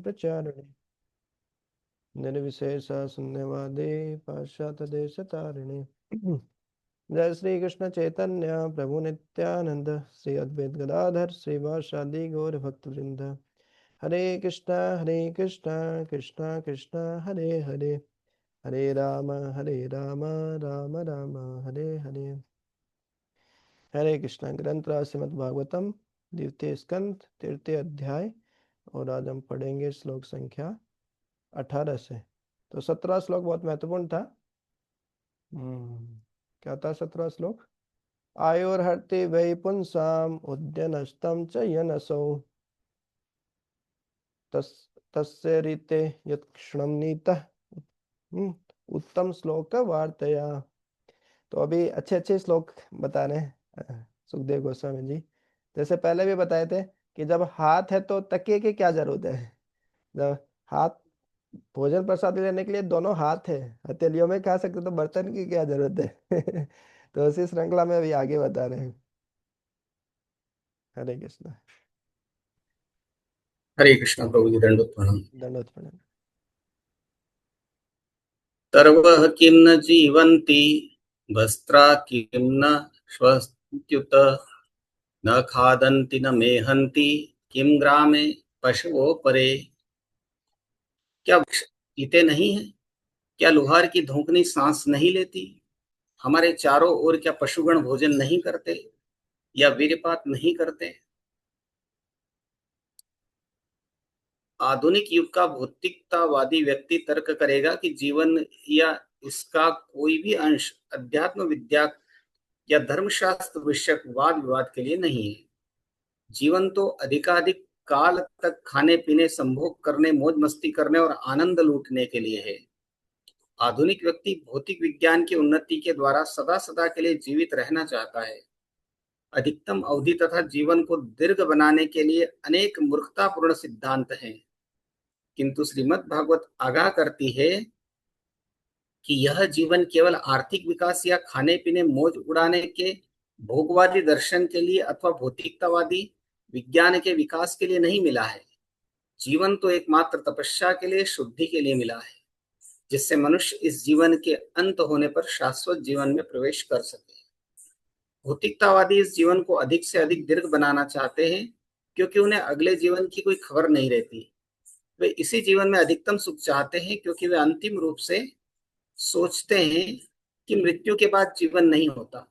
प्रचारिणे निर्विशेष शून्यवादे पाश्चात्य देश तारिणे। जय श्री कृष्ण चैतन्य प्रभु नित्यानंद श्री अद्वैत गदाधर श्रीवासादि गौर भक्त वृंद। हरे कृष्णा कृष्णा कृष्णा हरे हरे, हरे राम राम राम हरे हरे। हरे कृष्णा। ग्रंथ राज श्रीमद् भागवतम द्वितीय स्कंद तृतीय अध्याय, और आज हम पढ़ेंगे श्लोक संख्या 18 से। तो 17 श्लोक बहुत महत्वपूर्ण था। क्या था 17 श्लोक? आयुर्हर्ति वै पुंसाम उद्यनस्तम च यनसौ तस्य रीते यत्क्षणम नीतः। उत्तम श्लोक वार्तया। तो अभी अच्छे अच्छे श्लोक बता रहे हैं सुखदेव गोस्वामी जी। जैसे पहले भी बताए थे कि जब हाथ है तो तकिए की क्या जरूरत है। जब हाथ भोजन प्रसाद लेने के लिए दोनों हाथ है, हथेलियों में खा सकते तो बर्तन की क्या जरूरत है। तो उसी श्रृंखला में अभी आगे बता रहे हैं। हरे कृष्ण। हरे कृष्ण प्रभु जी, दंडोत प्रणाम। दंडोत प्रणाम। सर्वः किं न जीवन्ति वस्त्रा किं न श्वस्त्युत न खादन्ति न मेहन्ति किं ग्रामे पशवो परे। क्या वृक्ष पीते नहीं है? क्या लुहार की धोंकनी सांस नहीं लेती? हमारे चारों ओर क्या पशुगण भोजन नहीं करते या वीर्यपात नहीं करते? आधुनिक युग का भौतिकतावादी व्यक्ति तर्क करेगा कि जीवन या इसका कोई भी अंश अध्यात्म विद्या या धर्मशास्त्र विषयक वाद विवाद के लिए नहीं है। जीवन तो अधिकाधिक काल तक खाने पीने, संभोग करने, मौज मस्ती करने और आनंद लूटने के लिए है। आधुनिक व्यक्ति भौतिक विज्ञान की उन्नति के द्वारा सदा सदा के लिए जीवित रहना चाहता है। अधिकतम अवधि तथा जीवन को दीर्घ बनाने के लिए अनेक मूर्खतापूर्ण सिद्धांत हैं, किंतु श्रीमद् भागवत आगाह करती है कि यह जीवन केवल आर्थिक विकास या खाने पीने, मौज उड़ाने के भोगवादी दर्शन के लिए अथवा भौतिकतावादी विज्ञान के विकास के लिए नहीं मिला है। जीवन तो एकमात्र तपस्या के लिए, शुद्धि के लिए मिला है, जिससे मनुष्य इस जीवन के अंत होने पर शाश्वत जीवन में प्रवेश कर सके। भौतिकतावादी इस जीवन को अधिक से अधिक दीर्घ बनाना चाहते हैं, क्योंकि उन्हें अगले जीवन की कोई खबर नहीं रहती। वे इसी जीवन में अधिकतम सुख चाहते हैं, क्योंकि वे अंतिम रूप से सोचते हैं कि मृत्यु के बाद जीवन नहीं होता।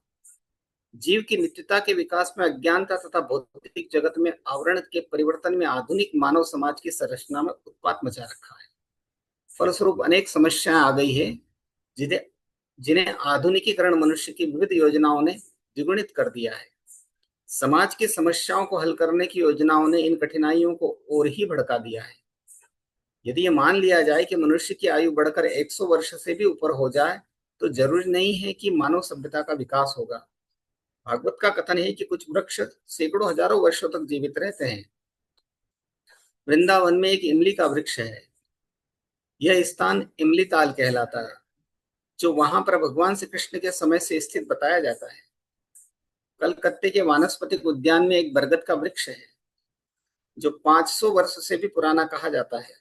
जीव की नित्यता के विकास में अज्ञानता तथा भौतिक जगत में आवरण के परिवर्तन में आधुनिक मानव समाज की संरचना में उत्पात मचा रखा है। फलस्वरूप अनेक समस्याएं आ गई है, जिन्हें जिन्हें आधुनिकीकरण मनुष्य की विविध योजनाओं ने द्विगुणित कर दिया है। समाज की समस्याओं को हल करने की योजनाओं ने इन कठिनाइयों को और ही भड़का दिया है। यदि ये मान लिया जाए कि मनुष्य की आयु बढ़कर 100 वर्ष से भी ऊपर हो जाए तो जरूरी नहीं है कि मानव सभ्यता का विकास होगा। भागवत का कथन है कि कुछ वृक्ष सैकड़ों हजारों वर्षों तक जीवित रहते हैं। वृंदावन में एक इमली का वृक्ष है। यह स्थान इमली ताल कहलाता है, जो वहां पर भगवान श्री कृष्ण के समय से स्थित बताया जाता है। कलकत्ते के वानस्पतिक उद्यान में एक बरगद का वृक्ष है, जो 500 वर्ष से भी पुराना कहा जाता है,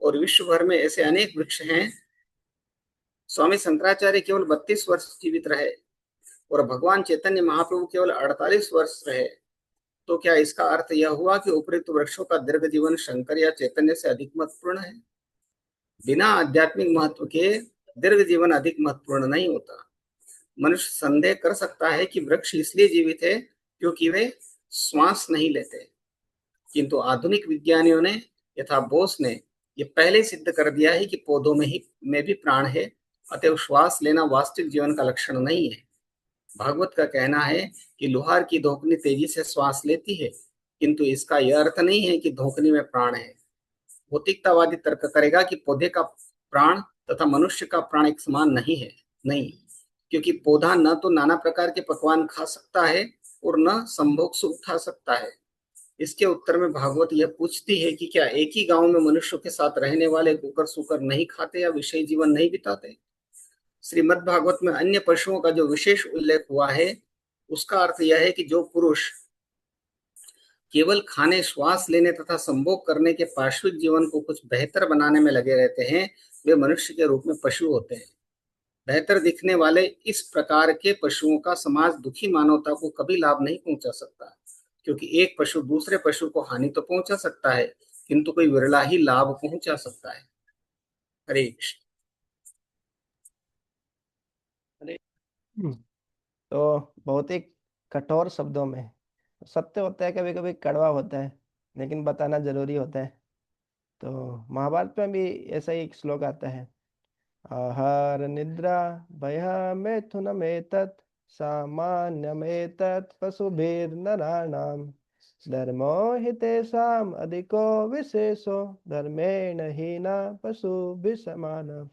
और विश्व भर में ऐसे अनेक वृक्ष हैं। स्वामी शंकराचार्य केवल 32 वर्ष जीवित रहे और भगवान चैतन्य महाप्रभु केवल 48 वर्ष रहे। तो क्या इसका अर्थ यह हुआ कि उपयुक्त वृक्षों का दीर्घ जीवन शंकर या चैतन्य से अधिक महत्वपूर्ण है? बिना आध्यात्मिक महत्व के दीर्घ जीवन अधिक महत्वपूर्ण नहीं होता। मनुष्य संदेह कर सकता है कि वृक्ष इसलिए जीवित है क्योंकि वे श्वास नहीं लेते, किंतु आधुनिक विज्ञानियों ने यथा बोस ने यह पहले सिद्ध कर दिया है कि पौधों में भी प्राण है, अतएव श्वास लेना वास्तविक जीवन का लक्षण नहीं है। भागवत का कहना है कि लुहार की धोकनी तेजी से श्वास लेती है, किंतु इसका यह अर्थ नहीं है कि धोकनी में प्राण है। भौतिकतावादी तर्क करेगा कि पौधे का प्राण तथा मनुष्य का प्राण एक समान नहीं है। नहीं, क्योंकि पौधा न तो नाना प्रकार के पकवान खा सकता है और न संभोग सुख उठा सकता है। इसके उत्तर में भागवत यह पूछती है कि क्या एक ही गांव में मनुष्यों के साथ रहने वाले कुकर सुकर नहीं खाते या विषय जीवन नहीं बिताते? श्रीमद् भागवत में अन्य पशुओं का जो विशेष उल्लेख हुआ है, उसका अर्थ यह है कि जो पुरुष केवल खाने, श्वास लेने तथा संभोग करने के पार्श्विक जीवन को कुछ बेहतर बनाने में लगे रहते हैं, वे मनुष्य के रूप में पशु होते हैं। बेहतर दिखने वाले इस प्रकार के पशुओं का समाज दुखी मानवता को कभी लाभ नहीं पहुंचा सकता, क्योंकि एक पशु दूसरे पशु को हानि तो पहुंचा सकता है, किंतु कोई विरला ही लाभ पहुंचा सकता है। हरे कृष्ण। अरे तो बहुत ही कठोर शब्दों में सत्य होता है, कभी कभी कड़वा होता है, लेकिन बताना जरूरी होता है। तो महाभारत में भी ऐसा ही एक श्लोक आता है, आहार निद्रा भयमेथुनमेतत् सामान्यमेतत् पशुभिर्नराणाम् धर्मो हि तेषाम् अधिको विशेषो धर्मेण हीना पशुभिः समानः।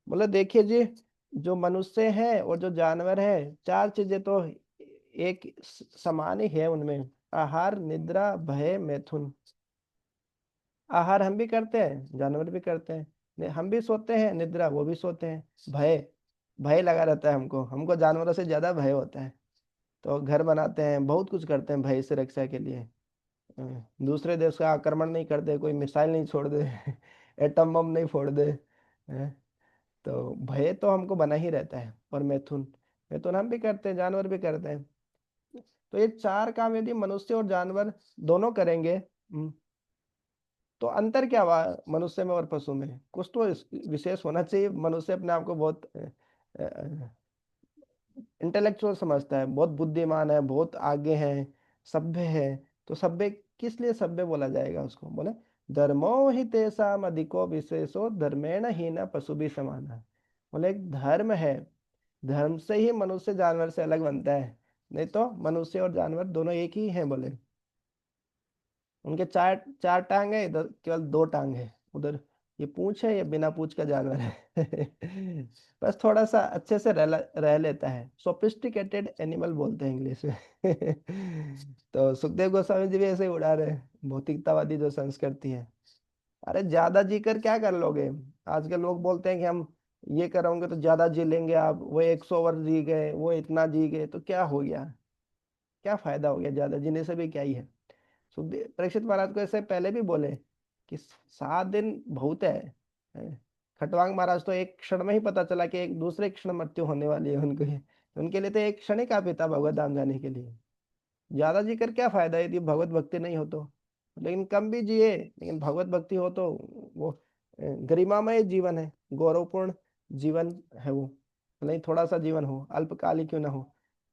बोले देखिए जी, जो मनुष्य है और जो जानवर है, चार चीजें तो एक समान ही है उनमें। आहार निद्रा भय मैथुन। आहार हम भी करते हैं, जानवर भी करते हैं। हम भी सोते हैं, निद्रा वो भी सोते हैं। भय, भय लगा रहता है हमको, हमको जानवरों से ज्यादा भय होता है। तो घर बनाते हैं, बहुत कुछ करते हैं भय से रक्षा के लिए। दूसरे देश का आक्रमण नहीं करते, कोई मिसाइल नहीं छोड़ दे एटम बम नहीं फोड़ दे। तो भय तो हमको बना ही रहता है। और मैथुन, मैथुन हम भी करते हैं, जानवर भी करते हैं। तो ये चार काम यदि मनुष्य और जानवर दोनों करेंगे, तो अंतर क्या हुआ मनुष्य में और पशु में? कुछ तो विशेष होना चाहिए। मनुष्य अपने आप को बहुत इंटेलेक्चुअल समझता है, बहुत बुद्धिमान है, बहुत आगे है, सभ्य है। तो सभ्य किस लिए सभ्य बोला जाएगा उसको? बोले धर्मो ही तेषाम अधिको विशेषो धर्मेण ही न पशु भी समान। बोले एक धर्म है, धर्म से ही मनुष्य जानवर से अलग बनता है, नहीं तो मनुष्य और जानवर दोनों एक ही हैं। बोले उनके चार चार टांग है, इधर केवल दो टांग है। उधर ये पूंछ है, ये बिना पूंछ का जानवर है बस थोड़ा सा अच्छे से रह लेता है। सोफिस्टिकेटेड एनिमल बोलते हैं इंग्लिश में तो सुखदेव गोस्वामी जी भी ऐसे ही उड़ा रहे हैं, भौतिकतावादी जो संस्कृति है। अरे ज्यादा जी कर क्या कर लोगे? आजकल लोग बोलते हैं कि हम ये करोगे तो ज्यादा जी लेंगे आप, वो 100 वर्ष जी गए, वो इतना जी गए, तो क्या हो गया? क्या फायदा हो गया? ज्यादा जीने से भी क्या ही है? सुखदेव परीक्षित महाराज को ऐसे पहले भी बोले कि 7 दिन बहुत है। खटवांग महाराज तो एक क्षण में ही पता चला कि एक दूसरे क्षण मृत्यु होने वाली है उनको ही। उनके लिए तो एक क्षण ही काफी था भगवत धाम जाने के लिए। ज्यादा जी कर क्या फायदा यदि भगवत भक्ति नहीं हो तो? लेकिन कम भी जिए, लेकिन भगवत भक्ति हो तो वो गरिमामय जीवन है, गौरवपूर्ण जीवन है वो। भले ही थोड़ा सा जीवन हो, अल्पकालिक क्यों ना हो।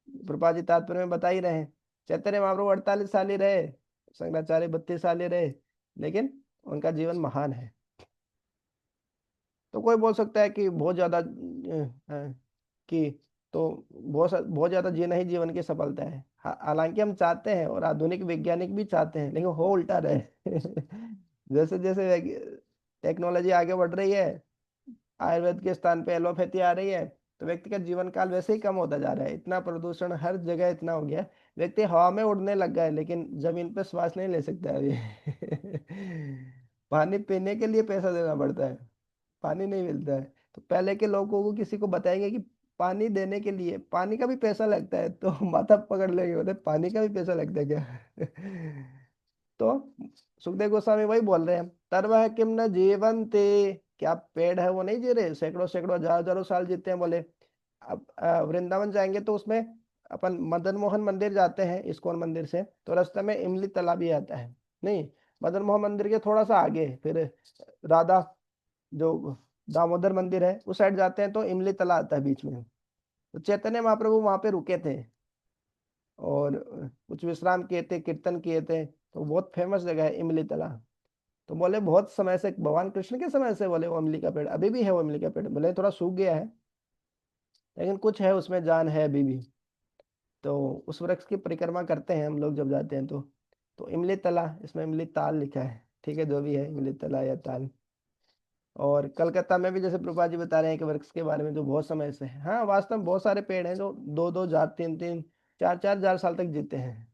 प्रभुपाद जी तात्पर्य में बता ही रहे हैं, चैतन्य महाप्रभु 48 साल ही रहे, शंकराचार्य 32 साल ही रहे, लेकिन उनका जीवन महान है। तो कोई बोल सकता है कि बहुत ज्यादा कि तो बहुत ज्यादा जीना ही जीवन की सफलता है। हालांकि हम चाहते हैं और आधुनिक वैज्ञानिक भी चाहते हैं, लेकिन हो उल्टा रहे जैसे जैसे टेक्नोलॉजी आगे बढ़ रही है, आयुर्वेद के स्थान पे एलोपैथी आ रही है, तो व्यक्ति का जीवन काल वैसे ही कम होता जा रहा है। इतना प्रदूषण हर जगह इतना हो गया है, व्यक्ति हवा में उड़ने लग गया है, लेकिन जमीन पे श्वास नहीं ले सकता है अभी पानी पीने के लिए पैसा देना पड़ता है, पानी नहीं मिलता है। तो पहले के लोगों को किसी को बताएंगे कि पानी देने के लिए पानी का भी पैसा लगता है, तो माथा पकड़ लेंगे, बोले पानी का भी पैसा लगता है क्या तो सुखदेव गोस्वामी वही बोल रहे हैं, तरवह किम न जीवंते। क्या पेड़ है वो नहीं जी रहे? सैकड़ों सैकड़ों हजारों हजारों साल जीते हैं। बोले अब वृंदावन जाएंगे तो उसमें अपन मदन मोहन मंदिर जाते हैं इस्कॉन मंदिर से, तो रास्ते में इमली तालाब भी आता है। नहीं, मदन मोहन मंदिर के थोड़ा सा आगे फिर राधा जो दामोदर मंदिर है उस साइड जाते हैं तो इमली तालाब आता है बीच में। तो चैतन्य महाप्रभु वहां पे रुके थे और कुछ विश्राम किए थे, कीर्तन किए थे। तो बहुत फेमस जगह है इमली तालाब। तो बोले बहुत समय से, भगवान कृष्ण के समय से बोले वो इमली का पेड़ अभी भी है। वो इमली का पेड़ बोले थोड़ा सूख गया है, लेकिन कुछ है उसमें, जान है अभी भी। तो उस वृक्ष की परिक्रमा करते हैं हम लोग जब जाते हैं तो इमली तला, इसमें इमली ताल लिखा है, ठीक है, जो भी है इमली तला या ताल। और कलकत्ता में भी जैसे प्रभुपाद जी बता रहे हैं कि वृक्ष के बारे में जो बहुत समय से है, हाँ वास्तव में बहुत सारे पेड़ हैं जो 2-2 हजार, 3-3, 4-4 हजार साल तक जीते हैं।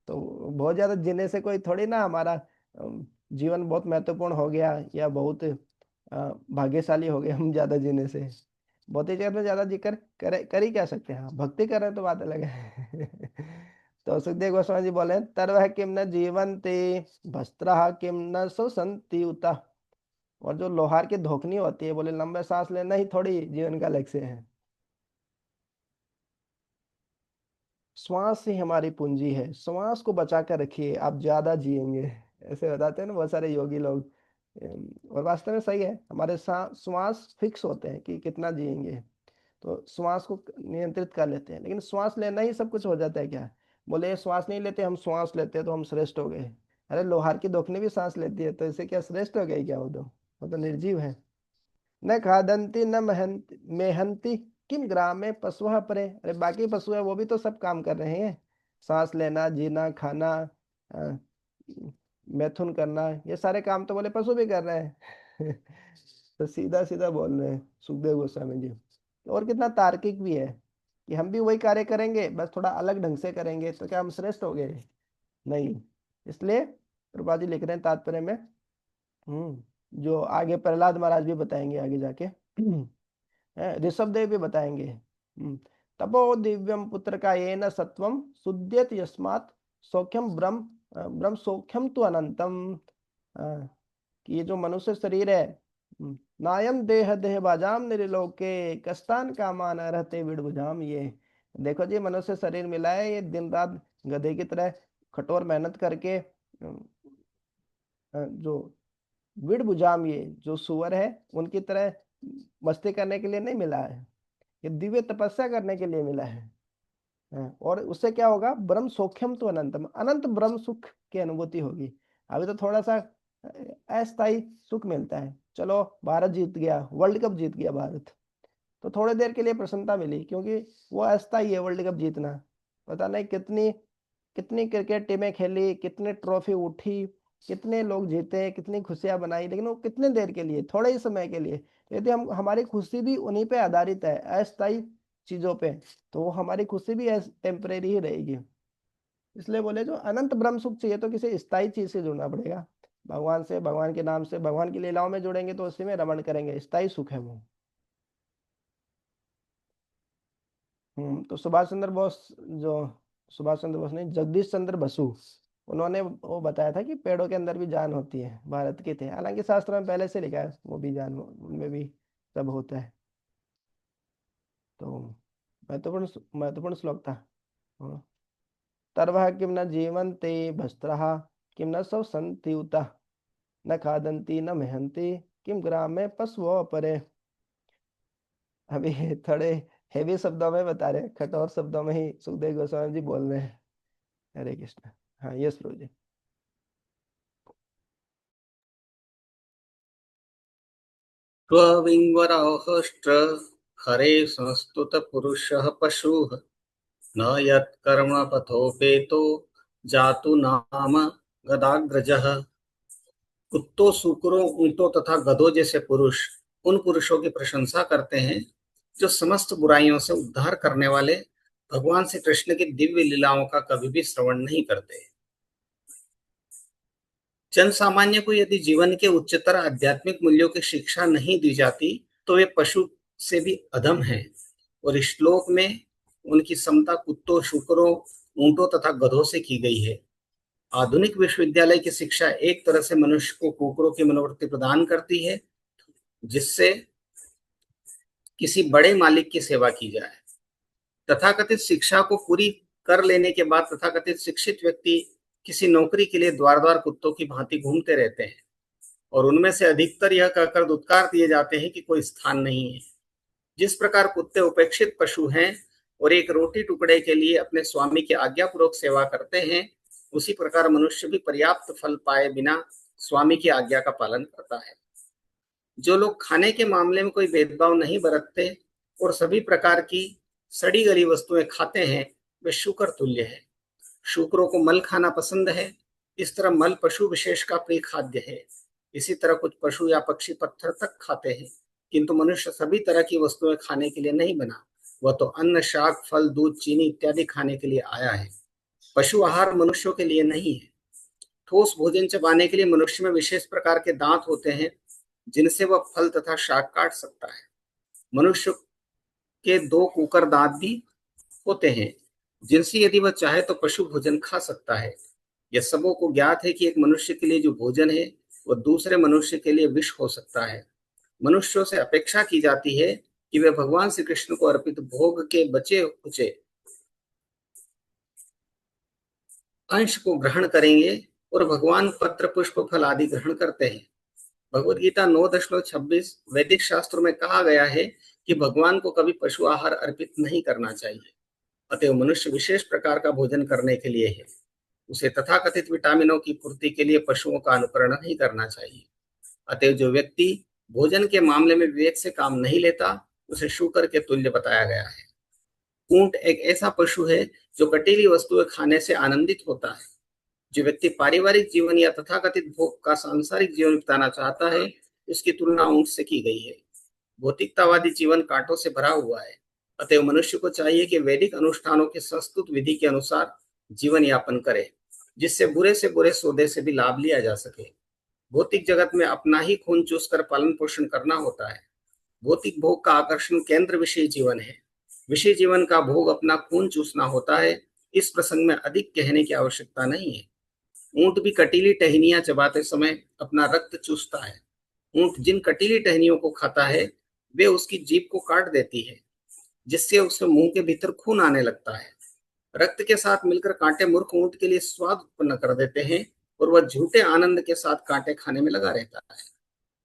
तो बहुत ज्यादा जीने से कोई थोड़ी ना हमारा जीवन बहुत महत्वपूर्ण हो गया या बहुत भाग्यशाली हो गए हम ज्यादा जीने से। बहुत ही ज्यादा ज्यादा जिक्र कर ही क्या सकते हैं? हाँ भक्ति कर रहे हैं तो बात अलग है तो सुखदेव गोस्वामी जी बोले तरवह किम न जीवंती भस्त्रः किम न सुसंति उता। और जो लोहार की धोखनी होती है, बोले लंबे सांस लेना ही थोड़ी जीवन का लक्ष्य है। श्वास ही हमारी पूंजी है, श्वास को बचा कर रखिए, आप ज्यादा जिएंगे। ऐसे बताते हैं ना बहुत सारे योगी लोग। और वास्तव में सही है, हमारे श्वास फिक्स होते हैं कि कितना जिएंगे, तो श्वास को नियंत्रित कर लेते हैं। लेकिन श्वास लेना ही सब कुछ हो जाता है क्या? बोले ये श्वास नहीं लेते, हम श्वास लेते हैं तो हम श्रेष्ठ हो गए। अरे लोहार की धोखनी भी सांस लेती है, तो इससे क्या श्रेष्ठ हो गई क्या? वो तो निर्जीव है। न खादंती न महंती मेहंती किम ग्रामे पशुः परे। अरे बाकी पशु है, वो भी तो सब काम कर रहे हैं, सांस लेना, जीना, खाना, अ, मैथुन करना, ये सारे काम तो बोले पशु भी कर रहे हैं। तो सीधा सीधा बोल रहे हैं सुखदेव गोस्वामी जी। और कितना तार्किक भी है कि हम भी वही कार्य करेंगे, बस थोड़ा अलग ढंग से करेंगे, तो क्या हम श्रेष्ठ हो गए? नहीं। इसलिए प्रभुपाद जी लिख रहे हैं तात्पर्य में, जो आगे प्रहलाद महाराज भी बताएंगे आगे जाके, ऋषभ देव भी बताएंगे। तपो दिव्यम पुत्र का ये न सत्वम शुद्ध्यत यस्मात् सौख्यम ब्रह्म ब्रह्म सौख्यम तो अनंतम। कि ये जो मनुष्य शरीर है, नायम देह देह बाजाम निरिलोके कस्तान कामान रहते विड़बुझाम। ये देखो जी, मनुष्य शरीर मिला है, ये दिन रात गधे की तरह कठोर मेहनत करके जो विड़बुझाम, ये जो सुअर है उनकी तरह मस्ती करने के लिए नहीं मिला है, ये दिव्य तपस्या करने के लिए मिला है। और उससे क्या होगा? ब्रह्म सौख्यम तो अनंतम, अनंत ब्रह्म सुख की अनुभूति होगी। अभी तो थोड़ा सा अस्थायी सुख मिलता है। चलो भारत जीत गया, वर्ल्ड कप जीत गया भारत, तो थोड़ी देर के लिए प्रसन्नता मिली, क्योंकि वो अस्थायी है वर्ल्ड कप जीतना। पता नहीं कितनी कितनी क्रिकेट टीमें खेली, कितने ट्रॉफी उठी, कितने लोग जीते, कितनी खुशियां बनाई, लेकिन वो कितने देर के लिए, थोड़े ही समय के लिए। तो यदि हम हमारी खुशी भी उन्हीं पे आधारित है, अस्थायी चीजों पे, तो वो हमारी खुशी भी टेम्परेरी ही रहेगी। इसलिए बोले जो अनंत ब्रह्म सुख चाहिए तो किसी स्थायी चीज से जुड़ना पड़ेगा, भगवान से, भगवान के नाम से, भगवान की लीलाओं में जुड़ेंगे तो उसी में रमण करेंगे, स्थायी सुख है वो। तो सुभाष चंद्र बोस, जो सुभाष चंद्र बोस नहीं, जगदीश चंद्र बसु, उन्होंने वो बताया था कि पेड़ों के अंदर भी जान होती है, भारत के थे, हालांकि शास्त्र में पहले से लिखा है वो भी जान, उनमें भी सब होता है। तो महत्वपूर्ण महत्वपूर्ण श्लोक था। हाँ। तर्वः किं न जीवन्ति भस्त्रः किं न शोषन्ति उत न खादन्ति न महन्ति किम ग्रामे पशवो परे। अभी थोड़े हेवी शब्दों में बता रहे हैं, कठोर शब्दों में ही सुखदेव गोस्वामी जी बोल रहे हैं। हरे कृष्ण। हाँ, यस प्रभु जी। त्वविंगराहष्ट्र हरे संस्तुत पुरुषः पशुः न यत्कर्म पथोपेतो जातु नाम गदाग्रजः। कुत्तों, सूकरों, ऊंटों तथा गधों जैसे पुरुष उन पुरुषों की प्रशंसा करते हैं जो समस्त बुराइयों से उद्धार करने वाले भगवान श्री कृष्ण की दिव्य लीलाओं का कभी भी श्रवण नहीं करते। जन सामान्य को यदि जीवन के उच्चतर आध्यात्मिक मूल्यों की शिक्षा नहीं दी जाती तो वे पशु से भी अधम हैं। और इस श्लोक में उनकी समता कुत्तों, शुकरों, ऊंटों तथा गधों से की गई है। आधुनिक विश्वविद्यालय की शिक्षा एक तरह से मनुष्य को कुकरों की मनोवृत्ति प्रदान करती है, जिससे किसी बड़े मालिक की सेवा की जाए। तथाकथित शिक्षा को पूरी कर लेने के बाद तथाकथित शिक्षित व्यक्ति किसी नौकरी के लिए द्वार द्वार कुत्तों की भांति घूमते रहते हैं और उनमें से अधिकतर यह कहकर दुत्कार दिए जाते हैं कि कोई स्थान नहीं है। जिस प्रकार कुत्ते उपेक्षित पशु हैं और एक रोटी टुकड़े के लिए अपने स्वामी की आज्ञापूर्वक सेवा करते हैं, उसी प्रकार मनुष्य भी पर्याप्त फल पाए बिना स्वामी की आज्ञा का पालन करता है। जो लोग खाने के मामले में कोई भेदभाव नहीं बरतते और सभी प्रकार की सड़ी गली वस्तुएं खाते हैं, वे शुकर तुल्य है। शुकरों को मल खाना पसंद है, इस तरह मल पशु विशेष का प्रिय खाद्य है। इसी तरह कुछ पशु या पक्षी पत्थर तक खाते हैं, किंतु मनुष्य सभी तरह की वस्तुएं खाने के लिए नहीं बना। वह तो अन्न, शाक, फल, दूध, चीनी इत्यादि खाने के लिए आया है। पशु आहार मनुष्यों के लिए नहीं है। ठोस भोजन चबाने के लिए मनुष्य में विशेष प्रकार के दांत होते हैं, जिनसे वह फल तथा शाक काट सकता है। मनुष्य के दो कुकर दांत भी होते हैं, जिनसे यदि वह चाहे तो पशु भोजन खा सकता है। यह सबों को ज्ञात है कि एक मनुष्य के लिए जो भोजन है वह दूसरे मनुष्य के लिए विष हो सकता है। मनुष्यों से अपेक्षा की जाती है कि वे भगवान श्री कृष्ण को अर्पित भोग के बचे कुचे अंश को ग्रहण करेंगे और भगवान पत्र पुष्प फल आदि ग्रहण करते हैं। भगवद गीता 9.26 वैदिक शास्त्रों में कहा गया है कि भगवान को कभी पशु आहार अर्पित नहीं करना चाहिए। अतएव मनुष्य विशेष प्रकार का भोजन करने के लिए है। उसे तथाकथित विटामिनों की पूर्ति के लिए पशुओं का अनुकरण नहीं करना चाहिए। अतएव जो व्यक्ति भोजन के मामले में विवेक से काम नहीं लेता उसे शूकर के तुल्य बताया गया है। ऊंट एक ऐसा पशु है जो कटीली वस्तुएं खाने से आनंदित होता है। जो व्यक्ति पारिवारिक जीवन या तथाकथित भोग का सांसारिक जीवन बिताना चाहता है उसकी तुलना ऊंट से की गई है। भौतिकतावादी जीवन कांटों से भरा हुआ है। अतएव मनुष्य को चाहिए कि वैदिक अनुष्ठानों के संस्तुत विधि के अनुसार जीवन यापन करे, जिससे बुरे से बुरे सौदे से भी लाभ लिया जा सके। भौतिक जगत में अपना ही खून चूस कर पालन पोषण करना होता है। भौतिक भोग का आकर्षण केंद्र विषय जीवन है। विषय जीवन का भोग अपना खून चूसना होता है। इस प्रसंग में अधिक कहने की आवश्यकता नहीं है। ऊंट भी कटीली टहनियां चबाते समय अपना रक्त चूसता है। ऊंट जिन कटीली टहनियों को खाता है वे उसकी जीभ को काट देती है, जिससे उसके मुंह के भीतर खून आने लगता है। रक्त के साथ मिलकर कांटे मूर्ख ऊंट के लिए स्वाद उत्पन्न कर देते हैं और वह झूठे आनंद के साथ कांटे खाने में लगा रहता है।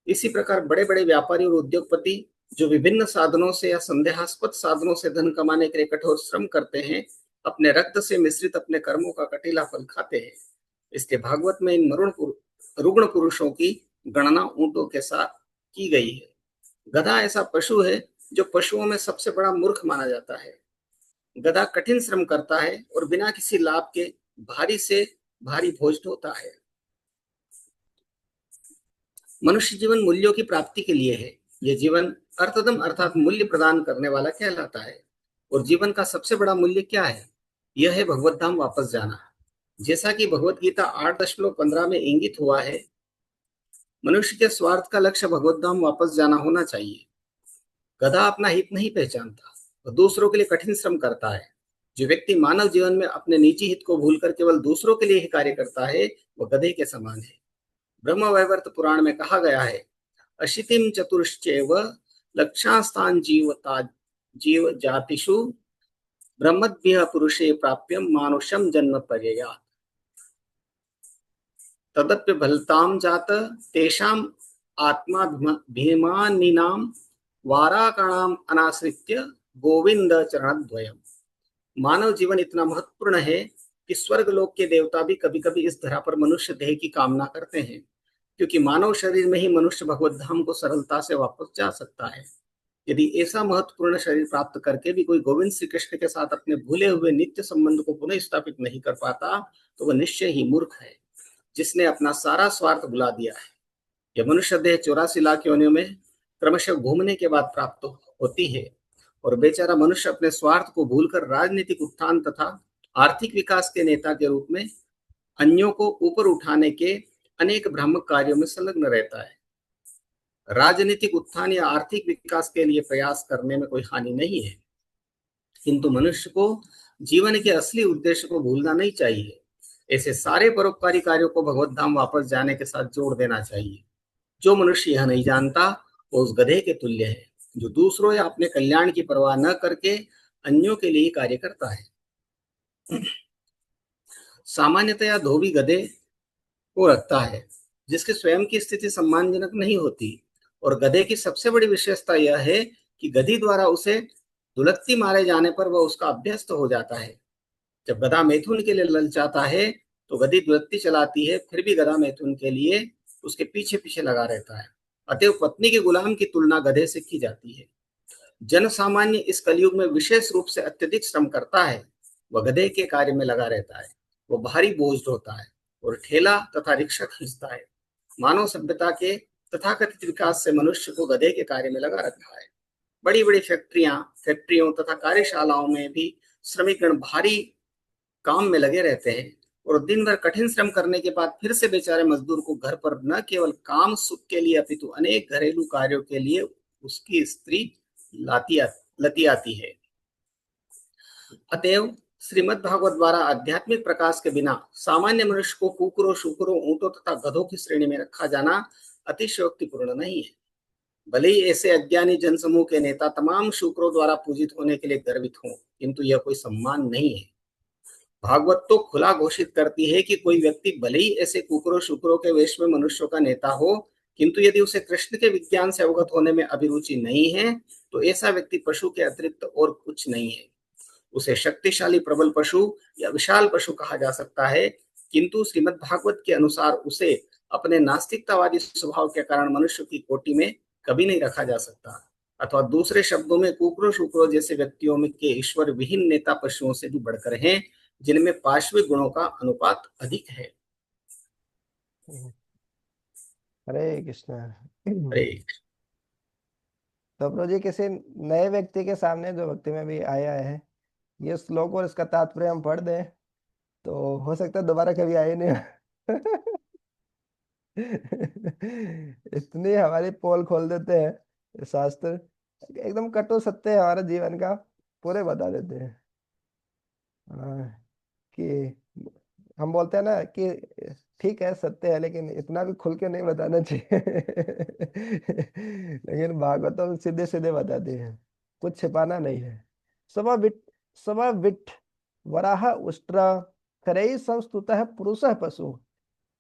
इसी प्रकार बड़े बड़े व्यापारी और उद्योगपति जो विभिन्न साधनों से या संदेहास्पद साधनों से धन कमाने के लिए कठोर श्रम करते हैं, अपने रक्त से मिश्रित अपने कर्मों का कटीला फल खाते हैं। इसलिए भागवत में इन रुग्ण पुरुषों की गणना ऊंटों के साथ की गई है। गधा ऐसा पशु है जो पशुओं में सबसे बड़ा मूर्ख माना जाता है। गधा कठिन श्रम करता है और बिना किसी लाभ के भारी से भारी भोज ढोता है। मनुष्य जीवन मूल्यों की प्राप्ति के लिए है। यह जीवन अर्थदम अर्थात मूल्य प्रदान करने वाला कहलाता है। और जीवन का सबसे बड़ा मूल्य क्या है? यह है भगवत धाम वापस जाना। जैसा कि भगवत गीता 8.15 में इंगित हुआ है, मनुष्य के स्वार्थ का लक्ष्य भगवत धाम वापस जाना होना चाहिए। गधा अपना हित नहीं पहचानता, वह दूसरों के लिए कठिन श्रम करता है। जो व्यक्ति मानव जीवन में अपने निजी हित को भूलकर केवल दूसरों के लिए ही कार्य करता है वह गधे के समान है। ब्रह्म वैवर्त पुराण में कहा गया है, अशितिम चतुश्चैव लक्षास्तान जीव जातिषु ब्रह्मद्भ्यः पुरुषे प्राप्यम मानुषम जन्म पर्ययात् तदप्य भलताम जात तेषाम आत्माभिमानिनां वाराकणाम अनाश्रित्य गोविंद चरणद्वयम्। मानव जीवन इतना महत्वपूर्ण है कि स्वर्ग लोक के देवता भी कभी कभी इस धरा पर मनुष्य देह की कामना करते हैं, क्योंकि मानव शरीर में ही मनुष्य भगवत धाम को सरलता से वापस जा सकता है। यदि ऐसा महत्वपूर्ण शरीर प्राप्त करके भी कोई गोविंद श्री कृष्ण के साथ अपने भूले हुए नित्य संबंध को पुनः स्थापित नहीं कर पाता तो वह निश्चय ही मूर्ख है, जिसने अपना सारा स्वार्थ भुला दिया है। यह मनुष्य देह 84 लाख योनियों में क्रमशः घूमने के बाद प्राप्त होती है और बेचारा मनुष्य अपने स्वार्थ को भूलकर राजनीतिक उत्थान तथा आर्थिक विकास के नेता के रूप में अन्यों को ऊपर उठाने के अनेक भ्रामक कार्यों में संलग्न रहता है। राजनीतिक उत्थान या आर्थिक विकास के लिए प्रयास करने में कोई हानि नहीं है, किंतु मनुष्य को जीवन के असली उद्देश्य को भूलना नहीं चाहिए। ऐसे सारे परोपकारी कार्यों को भगवत धाम वापस जाने के साथ जोड़ देना चाहिए। जो मनुष्य यह नहीं जानता वो उस गधे के तुल्य है, जो दूसरों या अपने कल्याण की परवाह न करके अन्यों के लिए कार्य करता है। सामान्यतया धोबी गधे को रखता है जिसके स्वयं की स्थिति सम्मानजनक नहीं होती, और गधे की सबसे बड़ी विशेषता यह है कि गधी द्वारा उसे दुलत्ती मारे जाने पर वह उसका अभ्यस्त हो जाता है। जब गधा मैथुन के लिए ललचाता है तो गधी दुलत्ती चलाती है, फिर भी गधा मैथुन के लिए उसके पीछे पीछे लगा रहता है। अतएव पत्नी के गुलाम की तुलना गधे से की जाती है। जन सामान्य इस कलयुग में विशेष रूप से अत्यधिक श्रम करता है, वह गधे के कार्य में लगा रहता है। वो भारी बोझ ढोता है और ठेला तथा रिक्शा खींचता है। मानव सभ्यता के तथाकथित विकास से मनुष्य को गधे के कार्य में लगा रखा है। बड़ी बड़ी फैक्ट्रियों तथा कार्यशालाओं में भी श्रमिकगण भारी काम में लगे रहते हैं और दिन भर कठिन श्रम करने के बाद फिर से बेचारे मजदूर को घर पर न केवल काम सुख के लिए अपितु अनेक घरेलू कार्यों के लिए उसकी स्त्री लती आती है। अतएव श्रीमद् भागवत द्वारा आध्यात्मिक प्रकाश के बिना सामान्य मनुष्य को कुकुरों, शुकुरों, ऊंटों तथा गधों की श्रेणी में रखा जाना अतिशयोक्तिपूर्ण नहीं है। भले ही ऐसे अज्ञानी जनसमूह के नेता तमाम शुक्रों द्वारा पूजित होने के लिए गर्वित हों, किंतु यह कोई सम्मान नहीं है। भागवत तो खुला घोषित करती है कि कोई व्यक्ति भले ही ऐसे कुकुरों, शुक्रों के वेश में मनुष्यों का नेता हो, किंतु यदि उसे कृष्ण के विज्ञान से अवगत होने में अभिरुचि नहीं है, तो ऐसा व्यक्ति पशु के अतिरिक्त और कुछ नहीं है। उसे शक्तिशाली प्रबल पशु या विशाल पशु कहा जा सकता है, किंतु श्रीमद् भागवत के अनुसार उसे अपने नास्तिकतावादी स्वभाव के कारण मनुष्य की कोटि में कभी नहीं रखा जा सकता। अथवा दूसरे शब्दों में, कुकरों, शुक्रों जैसे व्यक्तियों में के ईश्वर विहीन नेता पशुओं से भी बढ़कर हैं, जिनमें पार्श्विक गुणों का अनुपात अधिक है। हरे कृष्णा। अरे तो प्रभु जी किसी नए व्यक्ति के सामने जो भक्ति में भी आया है, ये श्लोक और इसका तात्पर्य हम पढ़ दें तो हो सकता है दोबारा कभी आए नहीं। इतनी हमारी पोल खोल देते हैं शास्त्र, एकदम कटु सत्य हमारे जीवन का पूरे बता देते हैं। हाँ, कि हम बोलते हैं ना कि ठीक है सत्य है, लेकिन इतना भी खुल के नहीं बताना चाहिए। लेकिन भागवतम सीधे सीधे बताते हैं, कुछ छिपाना नहीं है। सवा विट वराह उष्ट्रा खरई संस्तुत है पुरुष पशु।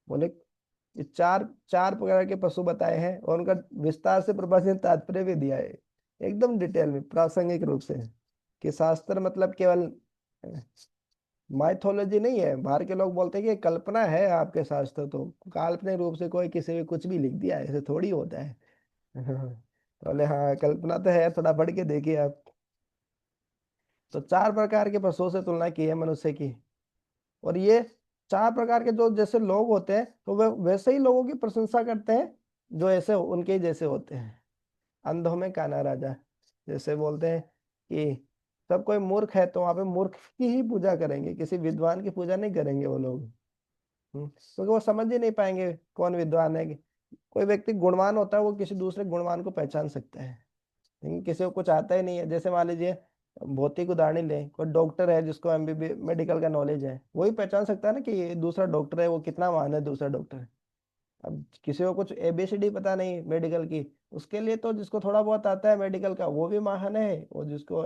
बोले ये चार चार प्रकार के पशु बताए हैं और उनका विस्तार से प्रभाषित तात्पर्य भी दिया है, एकदम डिटेल में प्रासंगिक रूप से, कि शास्त्र मतलब केवल माइथोलॉजी नहीं है। बाहर के लोग बोलते हैं कि कल्पना है आपके शास्त्र, तो काल्पनिक रूप से कोई किसी भी कुछ भी लिख दिया, ऐसे थोड़ी होता है। बोले हाँ कल्पना तो है, थोड़ा पढ़ के देखिए आप। तो चार प्रकार के पशुओं से तुलना की है मनुष्य की। और ये चार प्रकार के जो जैसे लोग होते हैं, तो वे वैसे ही लोगों की प्रशंसा करते हैं जो ऐसे उनके ही जैसे होते हैं। अंधों में काना राजा, जैसे बोलते हैं कि सब कोई मूर्ख है तो वहां पे मूर्ख की ही पूजा करेंगे, किसी विद्वान की पूजा नहीं करेंगे वो लोग। क्योंकि वो समझ ही नहीं पाएंगे कौन विद्वान है। कोई व्यक्ति गुणवान होता है, वो किसी दूसरे गुणवान को पहचान सकता है, लेकिन किसी को कुछ आता ही नहीं है। जैसे मान लीजिए भौतिक उदाहरण लें, कोई डॉक्टर है जिसको एमबीबी मेडिकल का नॉलेज है, वही पहचान सकता है ना कि ये दूसरा डॉक्टर है, वो कितना महान है दूसरा डॉक्टर। अब किसी को कुछ एबीसीडी पता नहीं मेडिकल की, उसके लिए तो जिसको थोड़ा बहुत आता है मेडिकल का वो भी महान है, और जिसको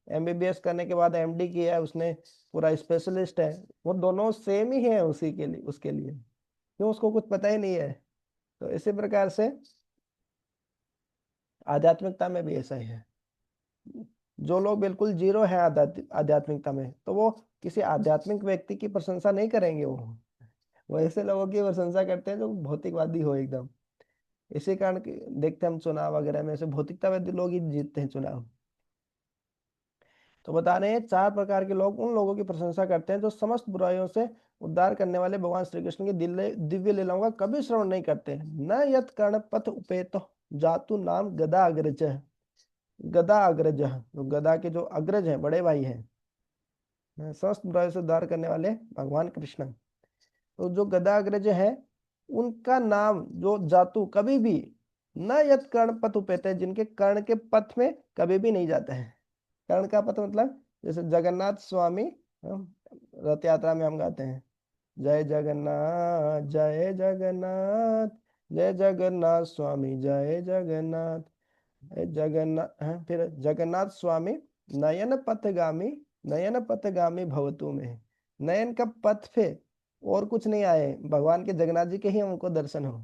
एमबीबीएस करने के बाद एमडी किया है उसने, पूरा स्पेशलिस्ट है, वो दोनों सेम ही है उसी के लिए, उसके लिए क्यों, उसको कुछ पता ही नहीं है। तो इसी प्रकार से आध्यात्मिकता में भी ऐसा ही है। जो लोग बिल्कुल जीरो है आध्यात्मिकता में, तो वो किसी आध्यात्मिक व्यक्ति की प्रशंसा नहीं करेंगे। वो ऐसे लोगों की प्रशंसा करते हैं जो भौतिकवादी हो एकदम। इसी कारण देखते हैं हम चुनाव वगैरह में ऐसे भौतिकतावादी लोग ही जीतते हैं चुनाव। तो बता रहे हैं चार प्रकार के लोग उन लोगों की प्रशंसा करते हैं जो समस्त बुराइयों से उद्धार करने वाले भगवान श्री कृष्ण की दिव्य लीलाओं का कभी श्रवण नहीं करते। न यत कर्ण पथ उपेत जातु नाम गदा अग्रज। गदा अग्रज, जो गदा के जो अग्रज हैं, बड़े भाई हैं, समस्त बुराइयों से उद्धार करने वाले भगवान कृष्ण। तो जो गदा अग्रज है, उनका नाम जो जातु कभी भी न यत कर्ण पथ उपेते, जिनके कर्ण के पथ में कभी भी नहीं जाता है। कर्ण का पथ मतलब जैसे जगन्नाथ स्वामी, रथ यात्रा में हम गाते हैं जय जगन्नाथ जय जगन्नाथ, जय जगन्नाथ स्वामी जय जगन्नाथ, जगन्नाथ फिर जगन्नाथ स्वामी नयन पथगामी, नयन पथगामी भवतु में। नयन का पथ पे और कुछ नहीं आए, भगवान के जगन्नाथ जी के ही हमको दर्शन हो।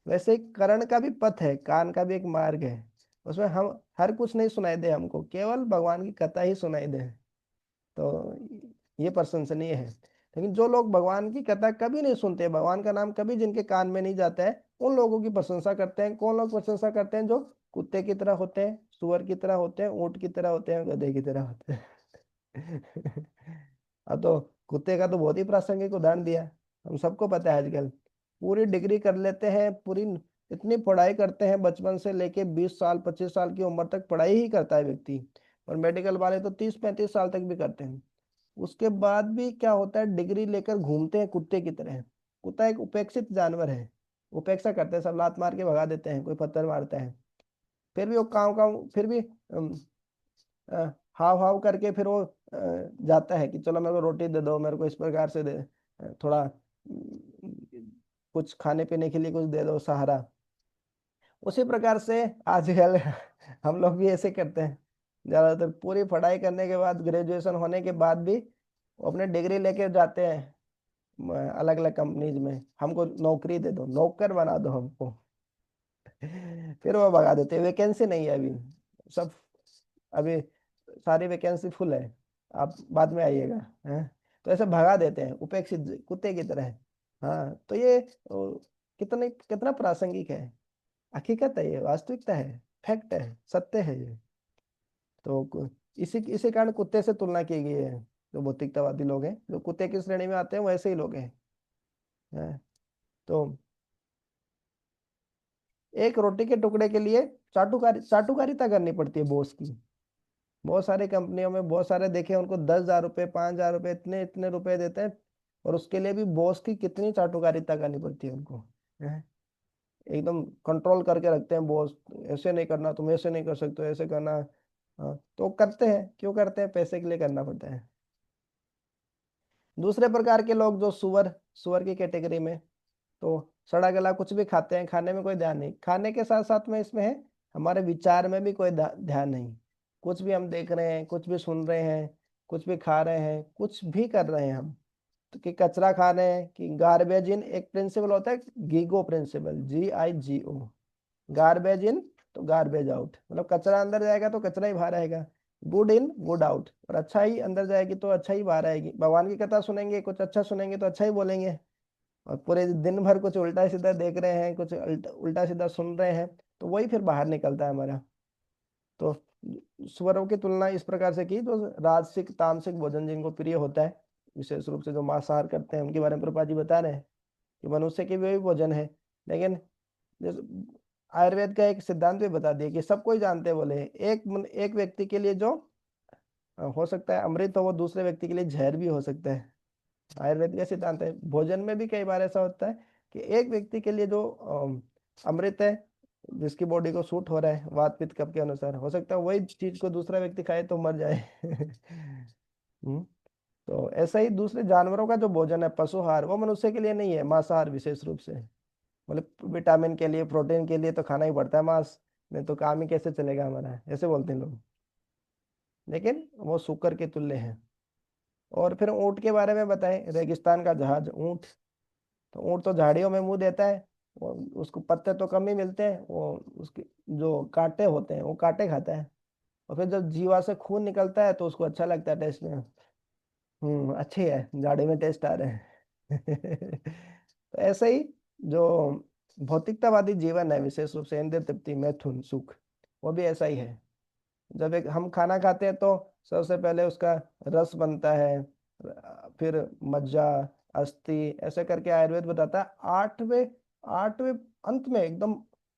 वैसे ही कर्ण का भी पथ है, कान का भी एक मार्ग है, उसमें हम हर कुछ नहीं सुनाई दे, हमको केवल भगवान की कथा ही सुनाई दे। तो ये प्रशंसनीय है। लेकिन जो लोग भगवान की कथा कभी नहीं सुनते, भगवान का नाम कभी जिनके कान में नहीं जाता है, उन लोगों की प्रशंसा करते हैं। कौन लोग प्रशंसा करते हैं? जो कुत्ते की तरह होते हैं, सुअर की तरह होते हैं, ऊंट की तरह होते हैं, गधे की तरह होते हैं। अब तो कुत्ते का तो बहुत ही प्रासंगिक उदाहरण दिया, हम सबको पता है। आजकल पूरी डिग्री कर लेते हैं, पूरी इतनी पढ़ाई करते हैं, बचपन से लेके 20 साल 25 साल की उम्र तक पढ़ाई ही करता है व्यक्ति, और मेडिकल वाले तो 30 35 साल तक भी करते हैं। उसके बाद भी क्या होता है, डिग्री लेकर घूमते हैं कुत्ते की तरह। कुत्ता एक उपेक्षित जानवर है, उपेक्षा करते हैं, सब लात मार के भगा देते हैं, कोई पत्थर मारता है, फिर भी वो काम काम फिर भी हाव हाव करके फिर वो जाता है कि चलो मेरे को रोटी दे दो, मेरे को इस प्रकार से दे, थोड़ा कुछ खाने पीने के लिए कुछ दे दो सहारा। उसी प्रकार से आजकल हम लोग भी ऐसे करते हैं। ज्यादातर पूरी पढ़ाई करने के बाद, ग्रेजुएशन होने के बाद भी वो अपने डिग्री लेके जाते हैं अलग अलग कंपनीज में, हमको नौकरी दे दो, नौकर बना दो हमको। फिर वो भगा देते हैं, वैकेंसी नहीं है अभी, सब अभी सारी वैकेंसी फुल है, आप बाद में आइएगा। हैं, तो ऐसे भगा देते हैं उपेक्षित कुत्ते की तरह। हाँ, तो ये कितने कितना प्रासंगिक है, हकीकत है, ये वास्तविकता है, फैक्ट है, सत्य है ये। तो इसी इसी कारण कुत्ते से तुलना की गई है। जो भौतिकतावादी लोग हैं, जो कुत्ते की श्रेणी में आते हैं, वैसे ही लोग हैं। हैं, तो एक रोटी के टुकड़े के लिए चाटुकारिता करनी पड़ती है बॉस की। बहुत सारी कंपनियों में बहुत सारे देखे, उनको 10,000 रुपये, 5,000 रुपये, इतने इतने रुपए देते हैं, और उसके लिए भी बॉस की कितनी चाटुकारिता करनी पड़ती है उनको। हैं? एकदम कंट्रोल करके रखते हैं बॉस, ऐसे नहीं करना, तुम ऐसे नहीं कर सकते, ऐसे करना। हाँ, तो करते हैं, क्यों करते हैं? पैसे के लिए करना पड़ता है। दूसरे प्रकार के लोग जो सुअर सुअर की कैटेगरी में, तो सड़ा गला कुछ भी खाते हैं, खाने में कोई ध्यान नहीं, खाने के साथ साथ में इसमें है हमारे विचार में भी कोई ध्यान नहीं। कुछ भी हम देख रहे हैं, कुछ भी सुन रहे हैं, कुछ भी खा रहे हैं, कुछ भी कर रहे हैं हम, तो कि कचरा खा रहे हैं, कि गार्बेज इन, एक प्रिंसिपल होता है GIGO principal, GIGO, garbage in तो गार्बेज आउट, मतलब कचरा अंदर जाएगा तो कचरा ही बाहर आएगा, गुड इन गुड आउट, और अच्छा ही अंदर जाएगी तो अच्छा ही बाहर आएगी। भगवान की कथा सुनेंगे, कुछ अच्छा सुनेंगे तो अच्छा ही बोलेंगे, और पूरे दिन भर कुछ उल्टा सीधा देख रहे हैं, कुछ उल्टा सीधा सुन रहे हैं, तो वही फिर बाहर निकलता है हमारा। तो स्वरों की तुलना इस प्रकार से की, तो राजसिक तामसिक भोजन जिनको प्रिय होता है, विशेष रूप से जो मांसाहार करते हैं, उनके बारे में प्रभुपाद जी बता रहे हैं कि मनुष्य के भी वही भोजन है। लेकिन जैसे आयुर्वेद का एक सिद्धांत भी बता दिया कि सब कोई जानते हैं, बोले एक व्यक्ति के लिए जो हो सकता है अमृत, हो वो दूसरे व्यक्ति के लिए जहर भी हो सकता है। आयुर्वेद का सिद्धांत है। भोजन में भी कई बार ऐसा होता है कि एक व्यक्ति के लिए जो अमृत है, जिसकी बॉडी को सूट हो रहा है वात पित्त कफ के अनुसार, हो सकता है वही चीज को दूसरा व्यक्ति खाए तो मर जाए। हम्म, तो ऐसा ही दूसरे जानवरों का जो भोजन है पशुहार, वो मनुष्य के लिए नहीं है, मांसाहार विशेष रूप से। मतलब विटामिन के लिए, प्रोटीन के लिए तो खाना ही पड़ता है मांस, नहीं तो काम ही कैसे चलेगा हमारा, ऐसे बोलते हैं लोग। लेकिन वो शुक्र के तुल्य है। और फिर ऊंट के बारे में बताएं, रेगिस्तान का जहाज ऊंट। तो ऊंट तो झाड़ियों में मुंह देता है, वो उसको पत्ते तो कम ही मिलते हैं, वो उसके जो कांटे होते हैं वो कांटे खाता है, और फिर जब जीवा से खून निकलता है तो उसको अच्छा लगता है टेस्ट में। अच्छे है, झाड़ी में टेस्ट आ रहे हैं। तो ऐसे ही जो भौतिकतावादी जीवन है, विशेष रूप से इंद्रिय तृप्ति, मैथुन सुख, वो भी ऐसा ही है। जब एक हम खाना खाते हैं तो सबसे पहले उसका रस बनता है, फिर मज्जा, अस्थि, ऐसे करके आयुर्वेद बताता है। आठवें आठवें अंत में, एकदम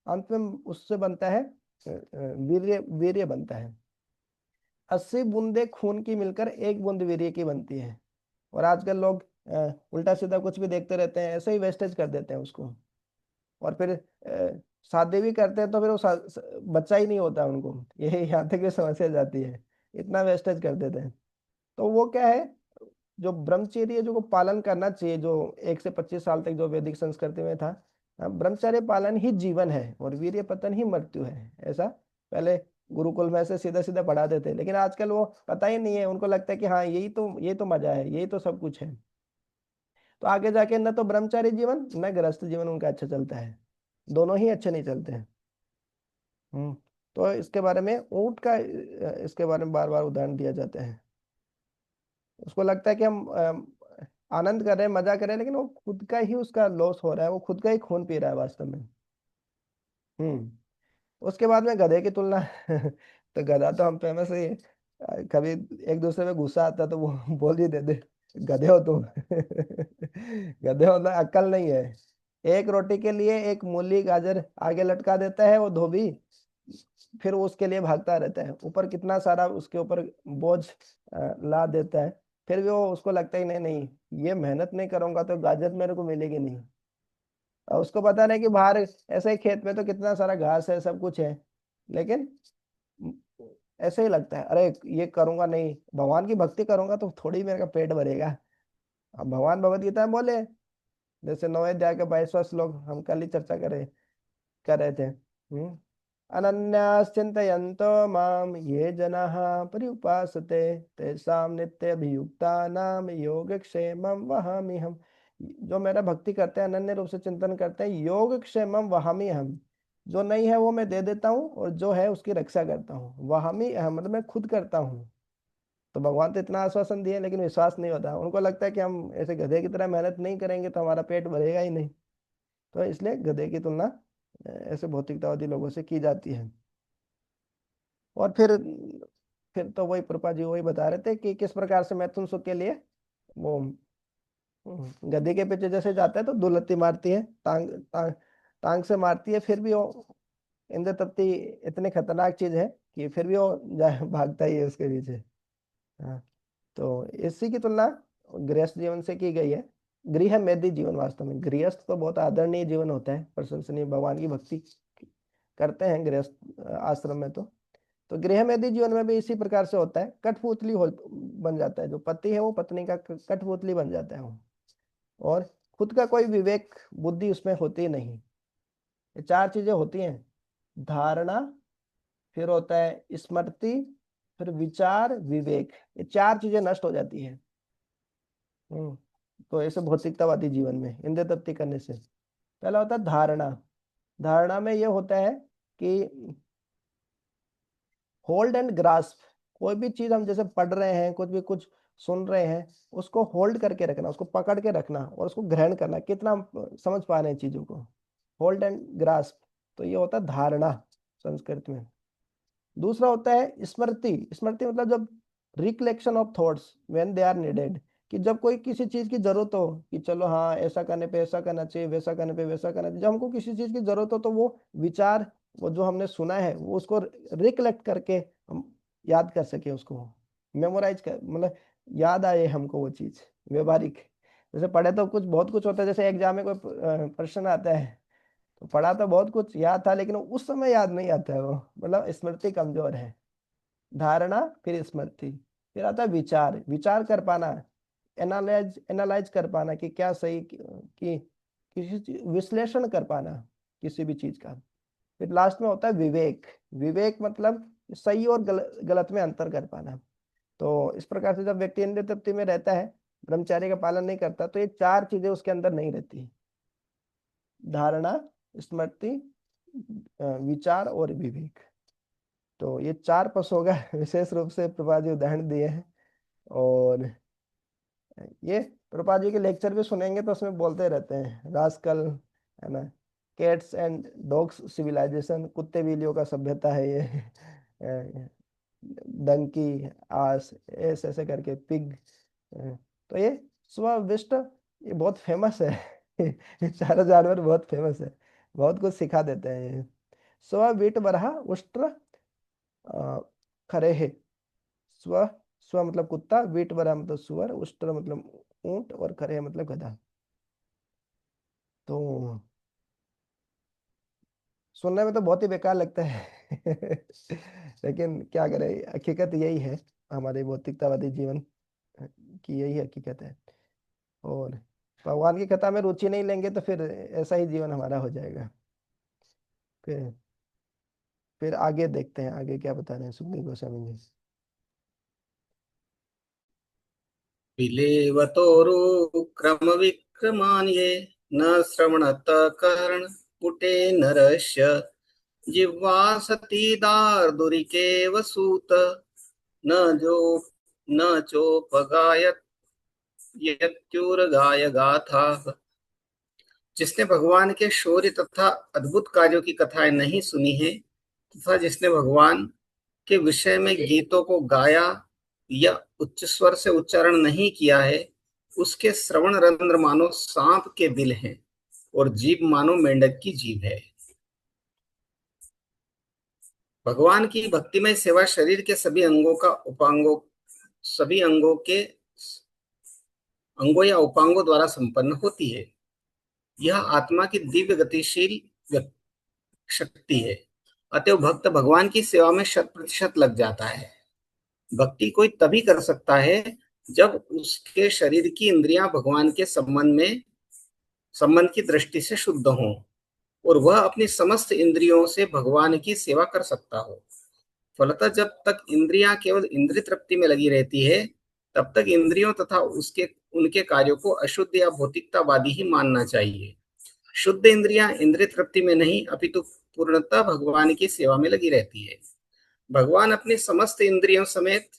अंत में उससे बनता है वीर्य, वीर्य बनता है। 80 बूंदे खून की मिलकर एक बूंद वीर्य की बनती है। और आजकल लोग उल्टा सीधा कुछ भी देखते रहते हैं, ऐसे ही वेस्टेज कर देते हैं उसको। और फिर शादी भी करते हैं तो फिर वो बच्चा ही नहीं होता उनको, ये यहाँ तक भी समस्या जाती है, इतना वेस्टेज कर देते हैं। तो वो क्या है, जो ब्रह्मचर्य जो को पालन करना चाहिए, जो 1 से 25 साल तक जो वैदिक संस्कृति में था, ब्रह्मचर्य पालन ही जीवन है और वीर्य पतन ही मृत्यु है, ऐसा पहले गुरुकुल में से सीधा सीधा पढ़ा देते हैं। लेकिन आजकल वो पता ही नहीं है, उनको लगता है कि हाँ यही तो मजा है, यही तो सब कुछ है। तो आगे जाके न तो ब्रह्मचारी जीवन न गृहस्थ जीवन उनका अच्छा चलता है, दोनों ही अच्छे नहीं चलते हैं। हम्म, तो इसके बारे में ऊंट का इसके बारे में बार बार उदाहरण दिया जाता है। उसको लगता है कि हम आनंद कर रहे हैं, मजा कर रहे हैं, लेकिन वो खुद का ही उसका लॉस हो रहा है, वो खुद का ही खून पी रहा है वास्तव में। उसके बाद में गधे की तुलना। तो गधा तो हम पे में से कभी एक दूसरे में गुस्सा आता तो वो बोल ही देते, गधे हो तुम। गधे हो, मतलब अक्ल नहीं है। एक रोटी के लिए एक मूली गाजर आगे लटका देता है वो धोबी, फिर वो उसके लिए भागता रहता है, ऊपर कितना सारा उसके ऊपर बोझ ला देता है, फिर भी वो उसको लगता ही नहीं नहीं, ये मेहनत नहीं करूंगा तो गाजर मेरे को मिलेगी नहीं। और उसको पता नहीं कि बाहर ऐसे ही खेत में तो कितना सारा घास है, सब कुछ है, लेकिन ऐसे ही लगता है, अरे ये करूंगा नहीं, भगवान की भक्ति करूंगा तो थोड़ी मेरे का पेट भरेगा। अब भगवान भगवत गीता में बोले, जैसे 9वें अध्याय का 22वां श्लोक हम कल ही चर्चा कर रहे थे। अनन्याश्चिन्तयन्तो माम ये जनाः पर्युपासते तेषां नित्यभियुक्तानां योगक्षेमं वहामि हम। जो मेरा भक्ति करते हैं, अनन्य रूप से चिंतन करते हैं, योगक्षेमं वहामि हम। जो नहीं है वो मैं दे देता हूँ, और जो है उसकी रक्षा करता हूँ। वहामि अहम मतलब मैं खुद करता हूँ। तो भगवान तो इतना आश्वासन दिए, लेकिन विश्वास नहीं होता। उनको लगता है कि हम ऐसे गधे की तरह मेहनत नहीं करेंगे तो हमारा पेट भरेगा ही नहीं। तो इसलिए गधे की तुलना ऐसे भौतिकतावादी लोगों से की जाती है। और फिर तो वही प्रभुपाद जी वही बता रहे थे कि किस प्रकार से मैथुन सुख के लिए वो गधे के पीछे जैसे जाता है तो दुलत्ती मारती है, टांग से मारती है, फिर भी वो इंद्र तप्ती इतनी खतरनाक चीज है कि फिर भी वो भागता ही है उसके पीछे। हाँ, तो इसी की तुलना गृहस्थ जीवन से की गई है। गृह मेधि जीवन, वास्तव में गृहस्थ तो बहुत आदरणीय जीवन होता है, प्रशंसनीय, भगवान की भक्ति करते हैं गृहस्थ आश्रम में। तो गृहमेधी जीवन में भी इसी प्रकार से होता है, कठपुतली हो बन जाता है। जो पति है वो पत्नी का कठपुतली बन जाता है वो, और खुद का कोई विवेक बुद्धि उसमें होती नहीं। ये चार चीजें होती हैं, धारणा, फिर होता है स्मृति, फिर विचार, विवेक। ये चार चीजें नष्ट हो जाती है। तो ऐसे भौतिकतावादी जीवन में इंद्रिय तृप्ति करने से पहला होता है धारणा। धारणा में ये होता है कि होल्ड एंड ग्रास्प। कोई भी चीज हम जैसे पढ़ रहे हैं, कुछ सुन रहे हैं, उसको होल्ड करके रखना, उसको पकड़ के रखना और उसको ग्रहण करना, कितना हम समझ पा रहे हैं चीजों को। होल्ड एंड ग्रास्प, तो ये होता है धारणा संस्कृत में। दूसरा होता है स्मृति। स्मृति मतलब जब recollection of thoughts when they are needed, कि जब कोई किसी चीज की जरूरत हो, कि चलो हाँ ऐसा करने पे ऐसा करना चाहिए, वैसा करने पे वैसा करना चाहिए, जब हमको किसी चीज की जरूरत हो तो वो विचार, वो जो हमने सुना है वो उसको रिकलेक्ट करके हम याद कर सके, उसको मेमोराइज कर, मतलब याद आए हमको वो चीज व्यवहारिक। जैसे पढ़े तो कुछ बहुत कुछ होता है, जैसे एग्जाम में कोई प्रश्न आता है, तो पढ़ा तो बहुत कुछ याद था, लेकिन उस समय याद नहीं आता है वो, मतलब स्मृति कमजोर है। धारणा, फिर स्मृति, फिर आता है विचार। विचार कर पाना, एनालाइज एनालाइज कर पाना कि क्या सही, कि विश्लेषण कर पाना किसी भी चीज का। फिर लास्ट में होता है विवेक। विवेक मतलब सही और गलत में अंतर कर पाना। तो इस प्रकार से जब व्यक्ति इंद्रिय तृप्ति में रहता है, ब्रह्मचर्य का पालन नहीं करता, तो ये चार चीजें उसके अंदर नहीं रहती, धारणा, स्मृति, विचार और विवेक। तो ये चार पशुओं का विशेष रूप से प्रभुपाद जी उदाहरण दिए हैं। और ये प्रभुपाद जी के लेक्चर भी सुनेंगे तो उसमें बोलते रहते हैं, रास्कल, है ना, कैट्स एंड डॉग्स सिविलाइजेशन, कुत्ते बिल्लियों का सभ्यता है ये, डंकी, आस, ऐसे ऐसे करके पिग। तो ये स्वविष्ट, ये बहुत फेमस है ये चारों जानवर बहुत फेमस है, बहुत कुछ सिखा देते हैं ये। स्वविट बरहा उष्ट्र खरे है। स्व, स्व मतलब कुत्ता, वीट बरा मतलब सुअर, उष्ट्र मतलब ऊंट, और खरे मतलब गधा। तो सुनने में तो बहुत ही बेकार लगता है लेकिन क्या करें, हकीकत यही है, हमारे भौतिकतावादी जीवन की यही हकीकत है। और भगवान की कथा में रुचि नहीं लेंगे तो फिर ऐसा ही जीवन हमारा हो जाएगा। फिर फिर आगे देखते हैं, आगे क्या बता रहे हैं सुखदेव गोस्वामी जी। विलेवतोरु क्रम विक्रमान्ये न श्रवणत कर्ण पुटे नरस्य जिह्वा सतीदार्दुरिकेव सूत न जो न चोपगायत यत्युर्गाय गाथा। जिसने भगवान के शौर्य तथा अद्भुत कार्यों की कथाएं नहीं सुनी है, तथा जिसने भगवान के विषय में गीतों को गाया या उच्च स्वर से उच्चारण नहीं किया है, उसके श्रवण रंध्र मानो सांप के बिल हैं और जीभ मानो मेंढक की जीभ है। भगवान की भक्तिमय सेवा शरीर के सभी अंगों या उपांगों द्वारा संपन्न होती है। यह आत्मा की दिव्य गतिशील शक्ति है अतएव भक्त भगवान की सेवा में 100% लग जाता है। भक्ति कोई तभी कर सकता है जब उसके शरीर की इंद्रियां भगवान के संबंध की दृष्टि से शुद्ध हों और वह अपनी समस्त इंद्रियों से भगवान की सेवा कर सकता हो। फलतः जब तक इंद्रियां केवल इंद्रिय तृप्ति में लगी रहती है, तब तक इंद्रियों तथा उसके उनके कार्यों को अशुद्ध या भौतिकतावादी ही मानना चाहिए। शुद्ध इंद्रियां इंद्रिय तृप्ति में नहीं अपितु पूर्णतः भगवान की सेवा में लगी रहती है। भगवान अपनी समस्त इंद्रियों समेत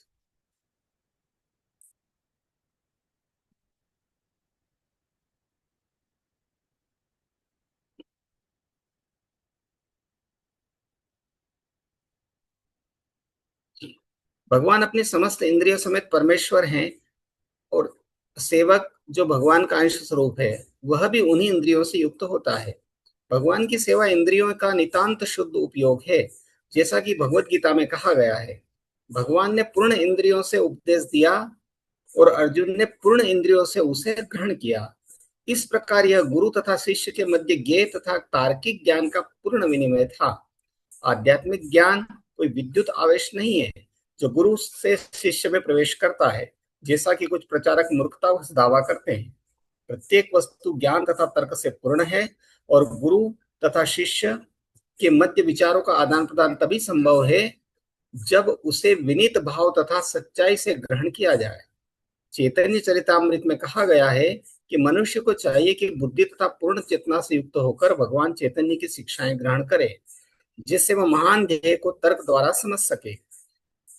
भगवान अपनी समस्त इंद्रियों समेत परमेश्वर हैं और सेवक जो भगवान का अंश स्वरूप है वह भी उन्हीं इंद्रियों से युक्त होता है। भगवान की सेवा इंद्रियों का नितांत शुद्ध उपयोग है, जैसा कि भगवत गीता में कहा गया है। भगवान ने पूर्ण इंद्रियों से उपदेश दिया और अर्जुन ने पूर्ण इंद्रियों से उसे ग्रहण किया। इस प्रकार यह गुरु तथा शिष्य के मध्य ज्ञेय तथा तार्किक ज्ञान का पूर्ण विनिमय था। आध्यात्मिक ज्ञान कोई विद्युत आवेश नहीं है जो गुरु से शिष्य में प्रवेश करता है, जैसा कि कुछ प्रचारक मूर्खतावश दावा करते हैं। प्रत्येक वस्तु ज्ञान तथा तर्क से पूर्ण है और गुरु तथा शिष्य के मध्य विचारों का आदान प्रदान तभी संभव है जब उसे विनीत भाव तथा सच्चाई से ग्रहण किया जाए। चैतन्य चरितामृत में कहा गया है कि मनुष्य को चाहिए कि बुद्धि तथा पूर्ण चेतना से युक्त होकर भगवान चैतन्य की शिक्षाएं ग्रहण करे, जिससे वह महान ध्येय को तर्क द्वारा समझ सके।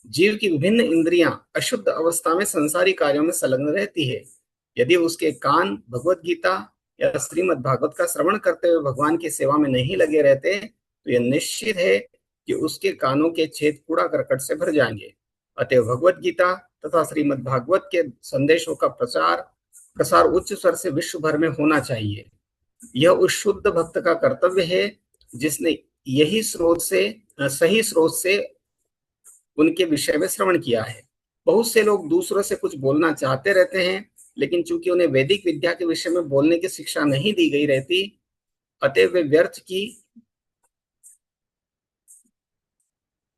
जीव की विभिन्न इंद्रियां अशुद्ध अवस्था में संसारी कार्यों में संलग्न रहती है। यदि उसके कान भगवत गीता या श्रीमद् भागवत का श्रवण करते हुए भगवान की सेवा में नहीं लगे रहते, तो यह निश्चित है कि उसके कानों के छेद कूड़ा करकट से भर जाएंगे। अतएव भगवत गीता तथा श्रीमद् भागवत के संदेशों का प्रसार उच्च स्वर से विश्व भर में होना चाहिए। यह उस शुद्ध भक्त का कर्तव्य है जिसने यही सही स्रोत से उनके विषय में श्रवण किया है। बहुत से लोग दूसरों से कुछ बोलना चाहते रहते हैं, लेकिन चूंकि उन्हें वैदिक विद्या के विषय में बोलने की शिक्षा नहीं दी गई रहती, अतः वे व्यर्थ की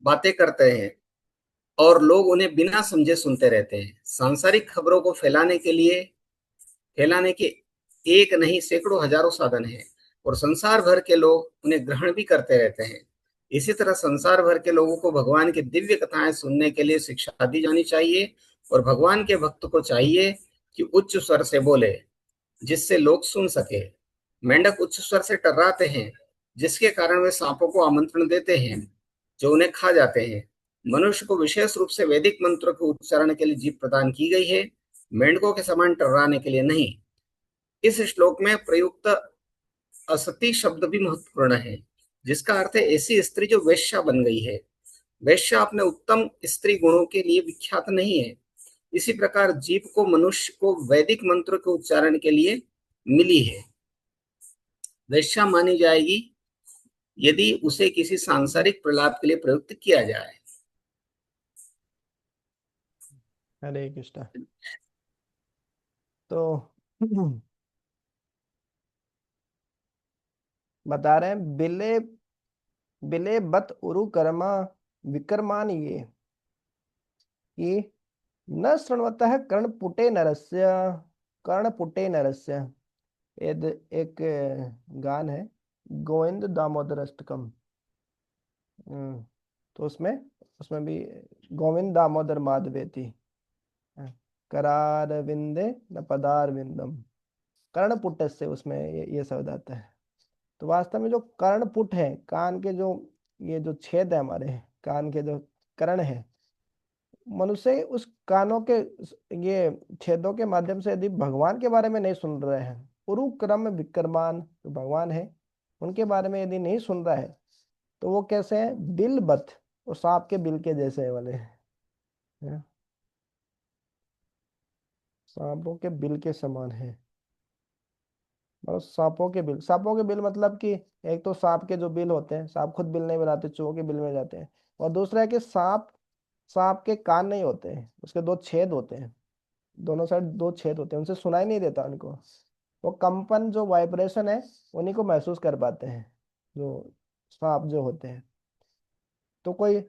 बातें करते हैं और लोग उन्हें बिना समझे सुनते रहते हैं। सांसारिक खबरों को फैलाने के एक नहीं सैकड़ों हजारों साधन हैं और संसार भर के लोग उन्हें ग्रहण भी करते रहते हैं। इसी तरह संसार भर के लोगों को भगवान की दिव्य कथाएं सुनने के लिए शिक्षा दी जानी चाहिए और भगवान के भक्त को चाहिए कि उच्च स्वर से बोले, जिससे लोग सुन सके। मेंढक उच्च स्वर से टर्राते हैं, जिसके कारण वे सांपों को आमंत्रण देते हैं जो उन्हें खा जाते हैं। मनुष्य को विशेष रूप से वैदिक मंत्रों के उच्चारण के लिए जीभ प्रदान की गई है, मेंढकों के समान टर्राने के लिए नहीं। इस श्लोक में प्रयुक्त असती शब्द भी महत्वपूर्ण है, जिसका अर्थ है ऐसी स्त्री जो वेश्या बन गई है। वेश्या अपने उत्तम स्त्री गुणों के लिए विख्यात नहीं है। इसी प्रकार जीव को मनुष्य को वैदिक मंत्रों के उच्चारण के लिए मिली है। वेश्या मानी जाएगी यदि उसे किसी सांसारिक प्रलाप के लिए प्रयुक्त किया जाए। हरे कृष्ण। तो बता रहे हैं, बिले बिले बत उरु कर्मा विकर्मान ये कि न शृण्वतः कर्णपुटे नरस्य कर्णपुटे नरस्य। एक गान है, गोविंद दामोदर अष्टकम। तो उसमें उसमें भी गोविंद दामोदर माधवेति करार विंदे न पदार विंदम कर्णपुट से उसमें ये शब्द आता है। तो वास्तव में जो कर्णपुट है, कान के जो ये जो छेद है, हमारे कान के जो कर्ण है, मनुष्य उस कानों के ये छेदों के माध्यम से यदि भगवान के बारे में नहीं सुन रहे हैं, उरु क्रम विक्रमान जो भगवान है उनके बारे में यदि नहीं सुन रहा है, तो वो कैसे है, बिल बत, वो सांप के बिल के जैसे वाले हैं, सांपों के बिल के समान है। मतलब सांपों के बिल मतलब कि एक तो सांप के जो बिल होते हैं, सांप खुद बिल नहीं बनाते, चूहों के बिल में जाते हैं। और दूसरा है कि सांप सांप के कान नहीं होते हैं, उसके दो छेद होते हैं, दोनों साइड दो छेद होते हैं, उनसे सुनाई नहीं देता उनको। वो कंपन जो वाइब्रेशन है उन्हीं को महसूस कर पाते हैं जो सांप जो होते हैं। तो कोई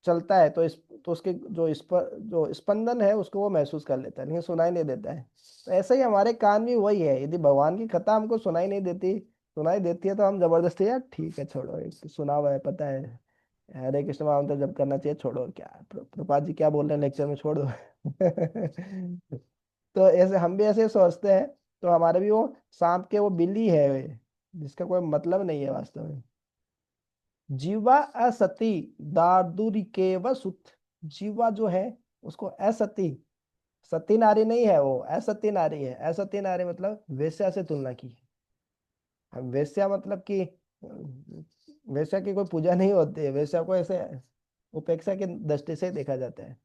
चलता है तो तो उसके जो स्पंदन है उसको वो महसूस कर लेता है, लेकिन सुनाई नहीं देता है। तो ऐसे ही हमारे कान भी वही है, यदि भगवान की कथा हमको सुनाई नहीं देती, सुनाई देती है तो हम जबरदस्ती, यार ठीक है छोड़ो, एक सुना हुआ है पता है, हरे कृष्ण महामंत्र जब करना चाहिए, छोड़ो क्या प्रभुपाद जी क्या बोल रहे हैं लेक्चर में, छोड़ दो। तो ऐसे हम भी ऐसे सोचते हैं। तो हमारे भी वो सांप के वो बिल्ली है वे, जिसका कोई मतलब नहीं है वास्तव में। जीवा असती दार्दुरिके व सुत। जीवा जो है उसको असती, सती नारी नहीं है वो, असती नारी है। असती नारी मतलब वेश्या से तुलना की। हम वेश्या मतलब कि वेश्या की कोई पूजा नहीं होती है, वेश्या को ऐसे उपेक्षा की दृष्टि से देखा जाता है,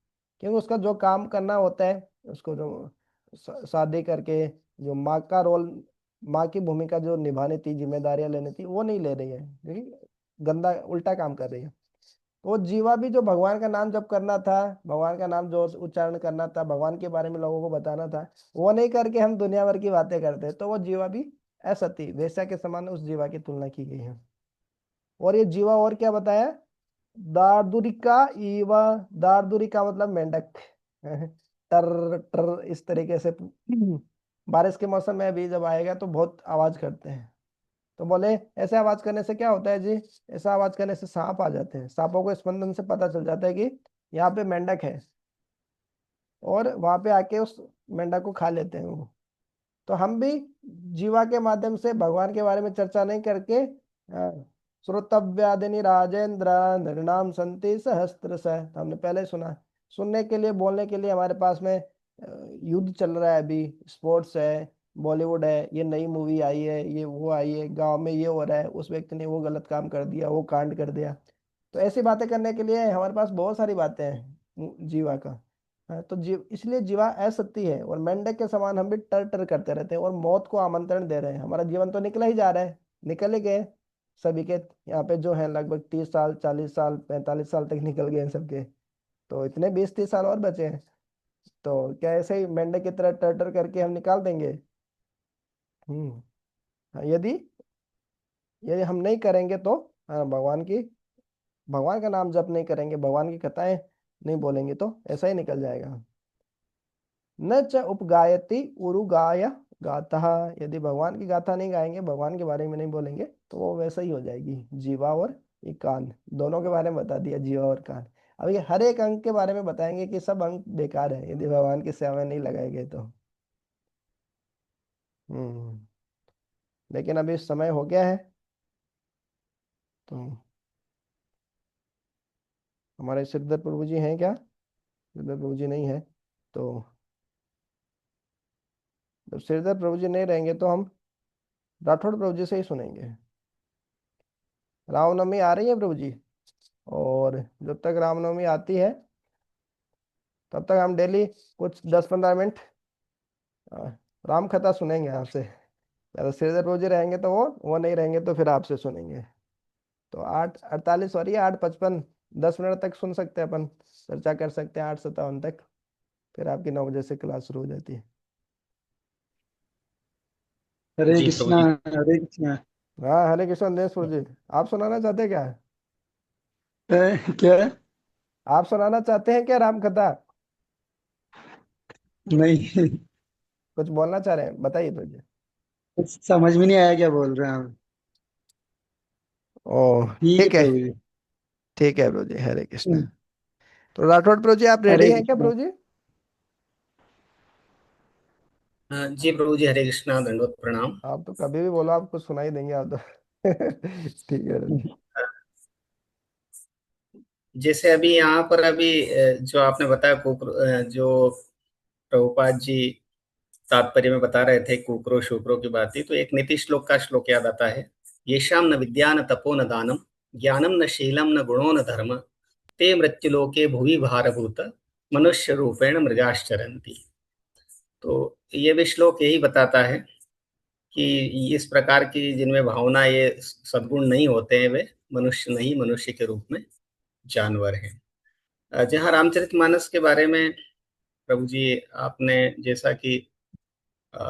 क्योंकि उसका जो काम करना होता है, उसको जो शादी करके जो माँ का रोल, माँ की भूमिका जो निभानी थी, जिम्मेदारियां लेनी थी, वो नहीं ले रही है, क्योंकि गंदा उल्टा काम कर रही है। तो वो जीवा भी जो भगवान का नाम जप करना था, भगवान का नाम जो उच्चारण करना था, भगवान के बारे में लोगों को बताना था, वो नहीं करके हम दुनिया भर की बातें करते हैं, तो वो जीवा भी असती वैसा के समान उस जीवा की तुलना की गई है। और ये जीवा और क्या बताया, दार्दुरिका ईवा। दार्दुरिका मतलब मेंढक। टर टर इस तरीके से बारिश के मौसम में भी जब आएगा तो बहुत आवाज करते हैं। तो बोले ऐसे आवाज करने से क्या होता है जी, ऐसा आवाज करने से सांप आ जाते हैं, सांपों को स्पंदन से पता चल जाता है कि यहाँ पे मेंढक है, और वहां पे आके उस मेंढक को खा लेते हैं वो। तो हम भी जीवा के माध्यम से भगवान के बारे में चर्चा नहीं करके, श्रोतव्यादिनी राजेंद्र नृणाम संति सहस्त्र स, तो हमने पहले ही सुना। सुनने के लिए, बोलने के लिए हमारे पास में युद्ध चल रहा है अभी, स्पोर्ट्स है, बॉलीवुड है, ये नई मूवी आई है, ये वो आई है, गांव में ये हो रहा है, उस व्यक्ति ने वो गलत काम कर दिया, वो कांड कर दिया। तो ऐसी बातें करने के लिए हमारे पास बहुत सारी बातें हैं जीवा का। हाँ, तो जीव इसलिए जीवा असत्य है, और मेंढक के समान हम भी टर टर करते रहते हैं और मौत को आमंत्रण दे रहे हैं। हमारा जीवन तो निकला ही जा रहा है, निकल ही गए सभी के। यहाँ पे जो है लगभग 30 साल, 40 साल, 45 साल तक निकल गए हैं सबके। तो इतने 20-30 साल और बचे हैं। तो क्या ऐसे ही मेंढक की तरह टर टर करके हम निकाल देंगे? हम्म। हाँ, यदि यदि हम नहीं करेंगे तो, हाँ, भगवान का नाम जप नहीं करेंगे, भगवान की कथाएं नहीं बोलेंगे, तो ऐसा ही निकल जाएगा। न च उपगायति उरुगाय गाथा। यदि भगवान की गाथा नहीं गाएंगे, भगवान के बारे में नहीं बोलेंगे, तो वो वैसा ही हो जाएगी। जीवा और ये कान, दोनों के बारे में बता दिया, जीवा और कान। अब ये हर एक अंग के बारे में बताएंगे कि सब अंग बेकार है यदि भगवान की सेवा में नहीं लगाए गए तो। हम्म। लेकिन अभी समय हो गया है, तो हमारे सिद्धर प्रभु जी हैं क्या? सिद्धर प्रभु जी नहीं है, तो जब सिद्धर प्रभु जी नहीं रहेंगे तो हम राठौड़ प्रभु जी से ही सुनेंगे। रामनवमी आ रही है प्रभु जी, और जब तक रामनवमी आती है तब तक हम डेली कुछ 10-15 मिनट अ, राम कथा सुनेंगे आपसे। या तो श्रीधर प्रभु जी रहेंगे तो वो नहीं रहेंगे तो फिर आपसे सुनेंगे। तो 8:48 हो रही है, 8:55, 10 मिनट तक सुन सकते हैं अपन, चर्चा कर सकते हैं 8:57 तक। फिर आपकी 9 बजे से क्लास शुरू हो जाती है। हरे जी प्रभु कृष्णा। जी। हरे कृष्णा। हाँ, हरे कृष्ण देश प्रभु जी, आप सुनाना चाहते हैं क्या? क्या? आप सुनाना चाहते हैं क्या राम कथा? नहीं, कुछ बोलना चाह रहे हैं, बताइए प्रभु जी। कुछ समझ में नहीं आया क्या बोल रहे हैं आप। ओ, ठीक है ठीक है। प्रभु जी। ठीक है प्रभु जी, हरे कृष्ण। तो राठौड़ प्रभु जी आप रेडी हरे हैं क्या कृष्णा। प्रभु जी? जी प्रभु जी, हरे कृष्णा, दंडवत प्रणाम। आप तो कभी भी बोलो, आपको सुनाई देंगे आप तो। ठीक है प्रभु जी। जैसे अभी यहाँ पर अभी जो आपने बताया जो प्रभुपाद जी तात्पर्य में बता रहे थे, कुकरो शुक्रो की बात थी, तो एक नीति श्लोक का श्लोक याद आता है। येषाम न विद्या न तपो न दानम, ज्ञानम न शीलम न गुणो न धर्म, ते मृत्युलोके भुवि भारभूत मनुष्य रूपेण मृगाश्चरन्ति। तो ये भी श्लोक यही बताता है कि इस प्रकार की जिनमें भावना, ये सद्गुण नहीं होते हैं, वे मनुष्य नहीं, मनुष्य के रूप में जानवर हैं। जहाँ रामचरितमानस के बारे में प्रभु जी आपने जैसा कि अ,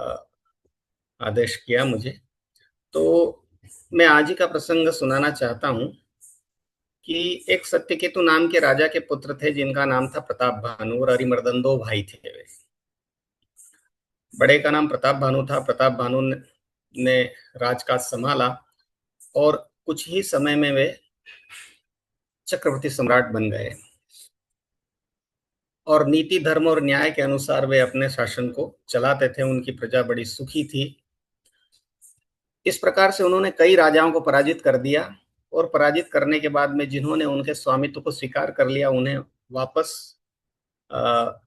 आदेश किया मुझे, तो मैं आज ही का प्रसंग सुनाना चाहता हूँ। कि एक सत्यकेतु नाम के राजा के पुत्र थे जिनका नाम था प्रताप भानु, और अरिमर्दन दो भाई थे वे। बड़े का नाम प्रताप भानु था। प्रताप भानु ने राजकाज संभाला और कुछ ही समय में वे चक्रवर्ती सम्राट बन गए, और नीति, धर्म और न्याय के अनुसार वे अपने शासन को चलाते थे। उनकी प्रजा बड़ी सुखी थी। इस प्रकार से उन्होंने कई राजाओं को पराजित कर दिया, और पराजित करने के बाद में जिन्होंने उनके स्वामित्व को स्वीकार कर लिया उन्हें वापस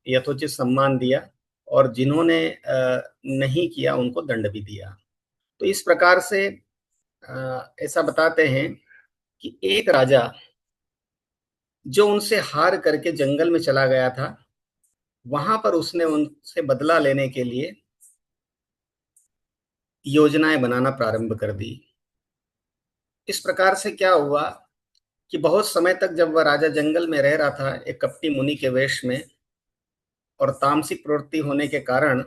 यथोचित सम्मान दिया, और जिन्होंने नहीं किया उनको दंड भी दिया। तो इस प्रकार से ऐसा बताते हैं कि एक राजा जो उनसे हार करके जंगल में चला गया था, वहां पर उसने उनसे बदला लेने के लिए योजनाएं बनाना प्रारंभ कर दी। इस प्रकार से क्या हुआ कि बहुत समय तक जब वह राजा जंगल में रह रहा था एक कपटी मुनि के वेश में, और तामसिक प्रवृत्ति होने के कारण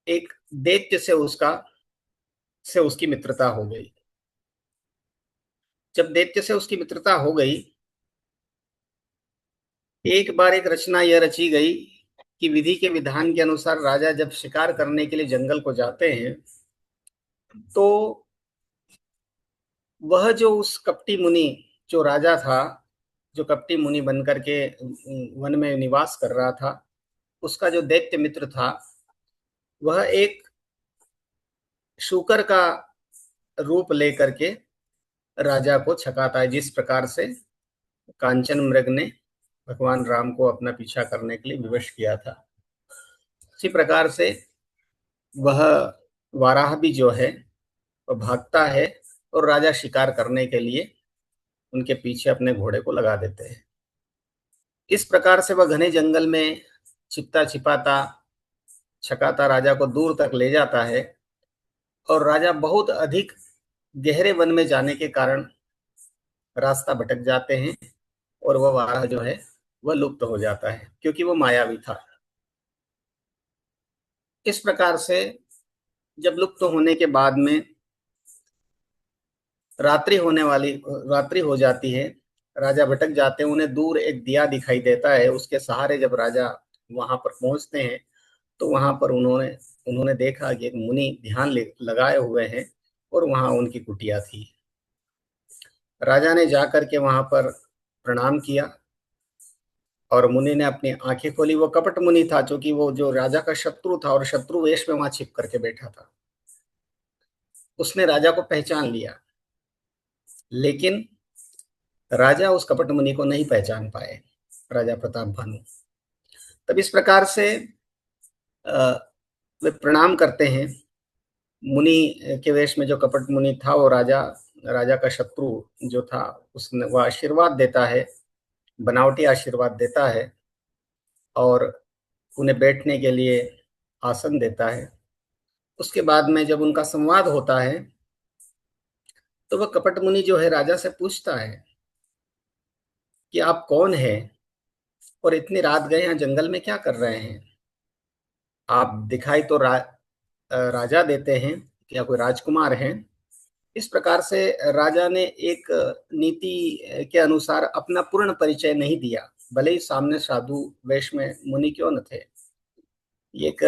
एक दैत्य से उसकी मित्रता हो गई। जब दैत्य से उसकी मित्रता हो गई, एक बार एक रचना यह रची गई कि विधि के विधान के अनुसार राजा जब शिकार करने के लिए जंगल को जाते हैं तो वह जो उस कपटी मुनि, जो राजा था, जो कपटी मुनि बनकर के वन में निवास कर रहा था, उसका जो दैत्य मित्र था वह एक शूकर का रूप लेकर के राजा को छकाता है, जिस प्रकार से कांचन मृग ने भगवान राम को अपना पीछा करने के लिए विवश किया था। इसी प्रकार से वह वाराह भी जो है वह भागता है और राजा शिकार करने के लिए उनके पीछे अपने घोड़े को लगा देते हैं। इस प्रकार से वह घने जंगल में छिपता छिपाता छकाता राजा को दूर तक ले जाता है, और राजा बहुत अधिक गहरे वन में जाने के कारण रास्ता भटक जाते हैं, और वह वाराह जो है वह लुप्त हो जाता है क्योंकि वो मायावी था। इस प्रकार से जब लुप्त होने के बाद में रात्रि हो जाती है, राजा भटक जाते हैं, उन्हें दूर एक दिया दिखाई देता है। उसके सहारे जब राजा वहां पर पहुंचते हैं तो वहां पर उन्होंने देखा कि एक मुनि ध्यान लगाए हुए हैं, और वहां उनकी कुटिया थी। राजा ने जाकर के वहां पर प्रणाम किया, और मुनि ने अपनी आंखें खोली। वो कपट मुनि था, क्योंकि वो जो राजा का शत्रु था और शत्रु वेश में वहां छिप करके बैठा था। उसने राजा को पहचान लिया, लेकिन राजा उस कपट मुनि को नहीं पहचान पाए, राजा प्रताप भानु। तब इस प्रकार से वे प्रणाम करते हैं। मुनि के वेश में जो कपट मुनि था वो राजा का शत्रु जो था, उसने वह आशीर्वाद देता है, बनावटी आशीर्वाद देता है, और उन्हें बैठने के लिए आसन देता है। उसके बाद में जब उनका संवाद होता है तो वह कपट मुनि जो है राजा से पूछता है कि आप कौन हैं और इतनी रात गए यहाँ जंगल में क्या कर रहे हैं? आप दिखाई तो राजा देते हैं, क्या कोई राजकुमार हैं? इस प्रकार से राजा ने एक नीति के अनुसार अपना पूर्ण परिचय नहीं दिया, भले ही सामने साधु वेश में मुनि क्यों न थे। एक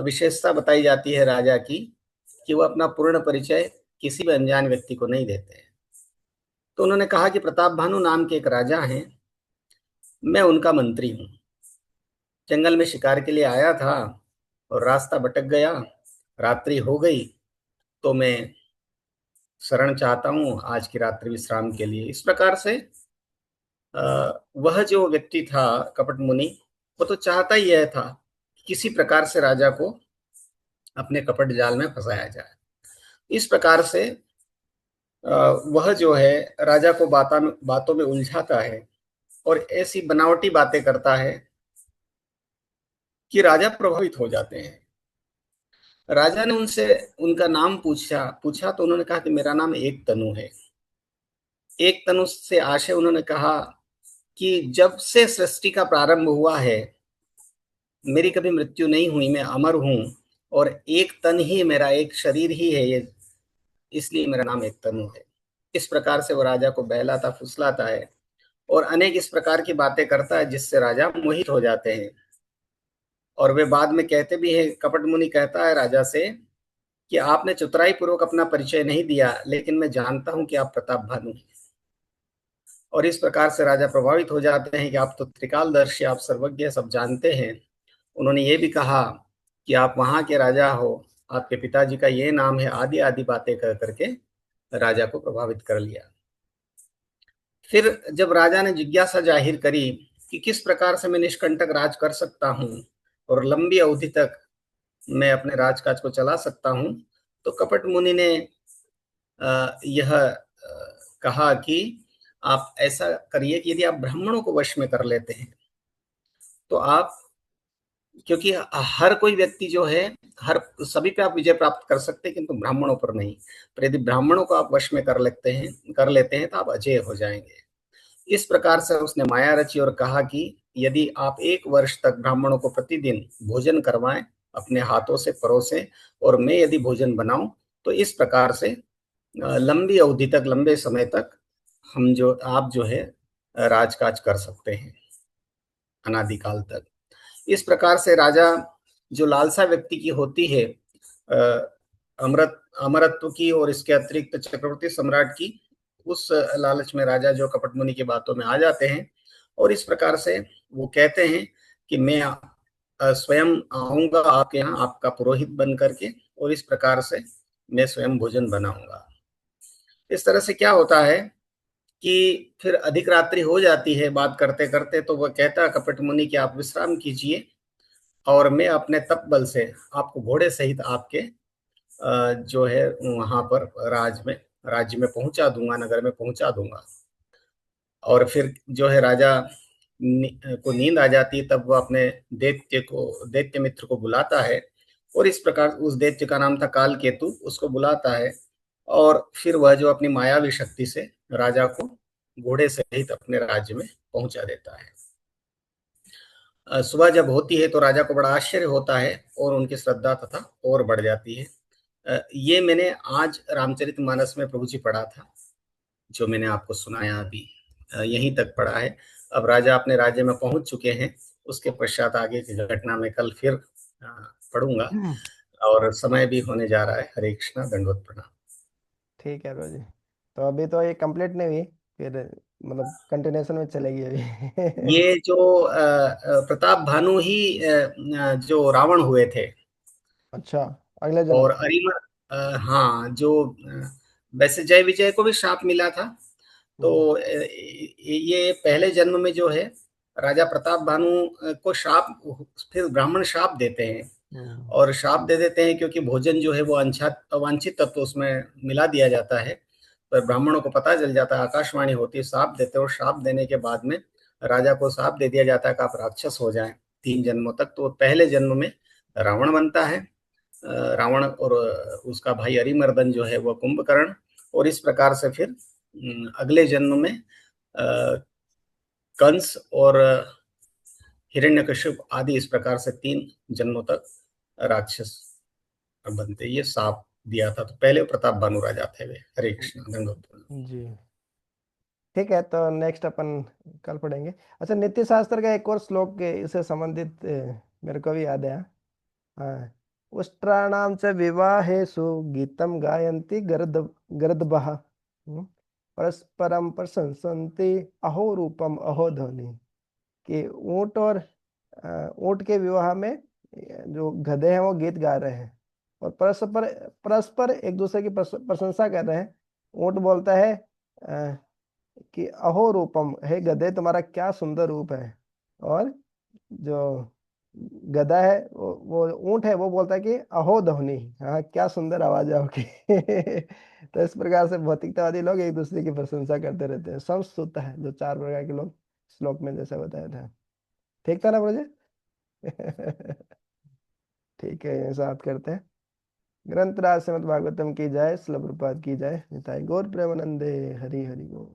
विशेषता बताई जाती है राजा की कि वो अपना पूर्ण परिचय किसी भी अनजान व्यक्ति को नहीं देते। तो उन्होंने कहा कि प्रताप भानु नाम के एक राजा हैं, मैं उनका मंत्री हूँ। जंगल में शिकार के लिए आया था और रास्ता भटक गया, रात्रि हो गई, तो मैं शरण चाहता हूँ आज की रात्रि विश्राम के लिए। इस प्रकार से वह जो व्यक्ति था कपट मुनि, वो तो चाहता ही यह था कि किसी प्रकार से राजा को अपने कपट जाल में फंसाया जाए। इस प्रकार से वह जो है राजा को बातों में उलझाता है और ऐसी बनावटी बातें करता है कि राजा प्रभावित हो जाते हैं। राजा ने उनसे उनका नाम पूछा तो उन्होंने कहा कि मेरा नाम एक तनु है। एक तनु से आशय उन्होंने कहा कि जब से सृष्टि का प्रारंभ हुआ है मेरी कभी मृत्यु नहीं हुई, मैं अमर हूं, और एक तन ही मेरा, एक शरीर ही है ये, इसलिए मेरा नाम एक तनु है। इस प्रकार से वो राजा को बहलाता फुसलाता है और अनेक इस प्रकार की बातें करता है जिससे राजा मोहित हो जाते हैं। और वे बाद में कहते भी हैं, कपट मुनि कहता है राजा से कि आपने चतुराई पूर्वक अपना परिचय नहीं दिया, लेकिन मैं जानता हूं कि आप प्रताप भानु हैं। और इस प्रकार से राजा प्रभावित हो जाते हैं कि आप तो त्रिकालदर्शी, आप सर्वज्ञ, सब जानते हैं। उन्होंने ये भी कहा कि आप वहां के राजा हो, आपके पिताजी का ये नाम है, आदि आदि बातें कर करके राजा को प्रभावित कर लिया। फिर जब राजा ने जिज्ञासा जाहिर करी कि किस प्रकार से मैं निष्कंटक राज कर सकता हूँ और लंबी अवधि तक मैं अपने राजकाज को चला सकता हूँ, तो कपट मुनि ने यह कहा कि आप ऐसा करिए कि यदि आप ब्राह्मणों को वश में कर लेते हैं तो आप, क्योंकि हर कोई व्यक्ति जो है, हर सभी पे आप विजय प्राप्त कर सकते हैं किंतु ब्राह्मणों पर नहीं। पर यदि ब्राह्मणों को आप वश में कर लेते हैं तो आप अजय हो जाएंगे। इस प्रकार से उसने माया रची और कहा कि यदि आप 1 वर्ष तक ब्राह्मणों को प्रतिदिन भोजन करवाएं, अपने हाथों से परोसें, और मैं यदि भोजन बनाऊं, तो इस प्रकार से लंबी अवधि तक, लंबे समय तक आप जो है राजकाज कर सकते हैं, अनादिकाल तक। इस प्रकार से राजा, जो लालसा व्यक्ति की होती है अमृत अमरत्व की और इसके अतिरिक्त चक्रवर्ती सम्राट की, उस लालच में राजा जो कपट मुनि की बातों में आ जाते हैं और इस प्रकार से वो कहते हैं कि मैं स्वयं आऊंगा आपके यहाँ आपका पुरोहित बन करके, और इस प्रकार से मैं स्वयं भोजन बनाऊंगा। इस तरह से क्या होता है कि फिर अधिक रात्रि हो जाती है बात करते करते, तो वह कहता है कपट मुनि कि आप विश्राम कीजिए और मैं अपने तप बल से आपको घोड़े सहित आपके जो है वहां पर राज्य में पहुंचा दूंगा, नगर में पहुंचा दूंगा। और फिर जो है राजा को नींद आ जाती है, तब वह अपने दैत्य मित्र को बुलाता है, और इस प्रकार उस दैत्य का नाम था काल केतु, उसको बुलाता है और फिर वह जो अपनी मायावी शक्ति से राजा को घोड़े सहित अपने राज्य में पहुंचा देता है। सुबह जब होती है तो राजा को बड़ा आश्चर्य होता है और उनकी श्रद्धा तथा और बढ़ जाती है। ये मैंने आज रामचरितमानस में प्रभु जी पढ़ा था, जो मैंने आपको सुनाया अभी, यहीं तक पढ़ा है। अब राजा अपने राज्य में पहुंच चुके हैं, उसके पश्चात आगे की घटना में कल फिर पढ़ूंगा, और समय भी होने जा रहा है। हरे कृष्णा, दंडवत प्रणाम। ठीक है रोजी। तो अभी तो ये कंप्लीट नहीं हुई, फिर मतलब कंटिन्यूशन में चलेगी अभी। ये जो प्रताप भानु ही जो रावण हुए थे, अच्छा, अगले और जन्म। अरिमर, हाँ, जो वैसे जय विजय को भी शाप मिला था, तो हम्म, ये पहले जन्म में जो है राजा प्रताप भानु को शाप, फिर ब्राह्मण शाप देते हैं, हम्म, और शाप दे देते हैं क्योंकि भोजन जो है वो अवांछित तत्व उसमें मिला दिया जाता है। पर ब्राह्मणों को पता चल जाता है, आकाशवाणी होती है, शाप देते हैं, और शाप देने के बाद में राजा को शाप दे दिया जाता है कि आप राक्षस हो जाएं 3 जन्मों तक। तो पहले जन्म में रावण बनता है, रावण, और उसका भाई अरिमर्दन जो है वो कुंभकर्ण, और इस प्रकार से फिर अगले जन्म में कंस और हिरण्यकश्यप आदि, इस प्रकार से 3 जन्मों तक राक्षस बनते। ये साप दिया था, तो पहले प्रताप भानु राजा थे वे। हरे कृष्ण, दंडवत। जी ठीक है, तो नेक्स्ट अपन कल पढ़ेंगे। अच्छा, नीति शास्त्र का एक और श्लोक के इससे संबंधित मेरे को भी याद है। हाँ, उष्ट्राणाम च विवाहेषु गीतम गायन्ति गर्दभः परस्परम प्रशंसन्ति अहो रूपम अहो ध्वनि। कि ऊंट और ऊंट के विवाह में जो गधे हैं वो गीत गा रहे हैं और परस्पर परस्पर एक दूसरे की प्रशंसा कर रहे हैं। ऊंट बोलता है कि अहो रूपम, हे गधे तुम्हारा क्या सुंदर रूप है। और जो गधा है वो ऊंट है वो बोलता है कि अहो ध्वनि, हाँ क्या सुंदर आवाज है आपकी। तो इस प्रकार से भौतिकतावादी लोग एक दूसरे की प्रशंसा करते रहते हैं। समस्तुत है जो 4 प्रकार के लोग श्लोक में जैसे बताया था। ठीक था ना ब्रजे? ठीक है, ऐसा बात करते हैं। ग्रंथ राज श्रीमद् भागवतम की जय, श्रील प्रभुपाद की जय, निताई गौर प्रेमानंदे, हरि हरि बोल।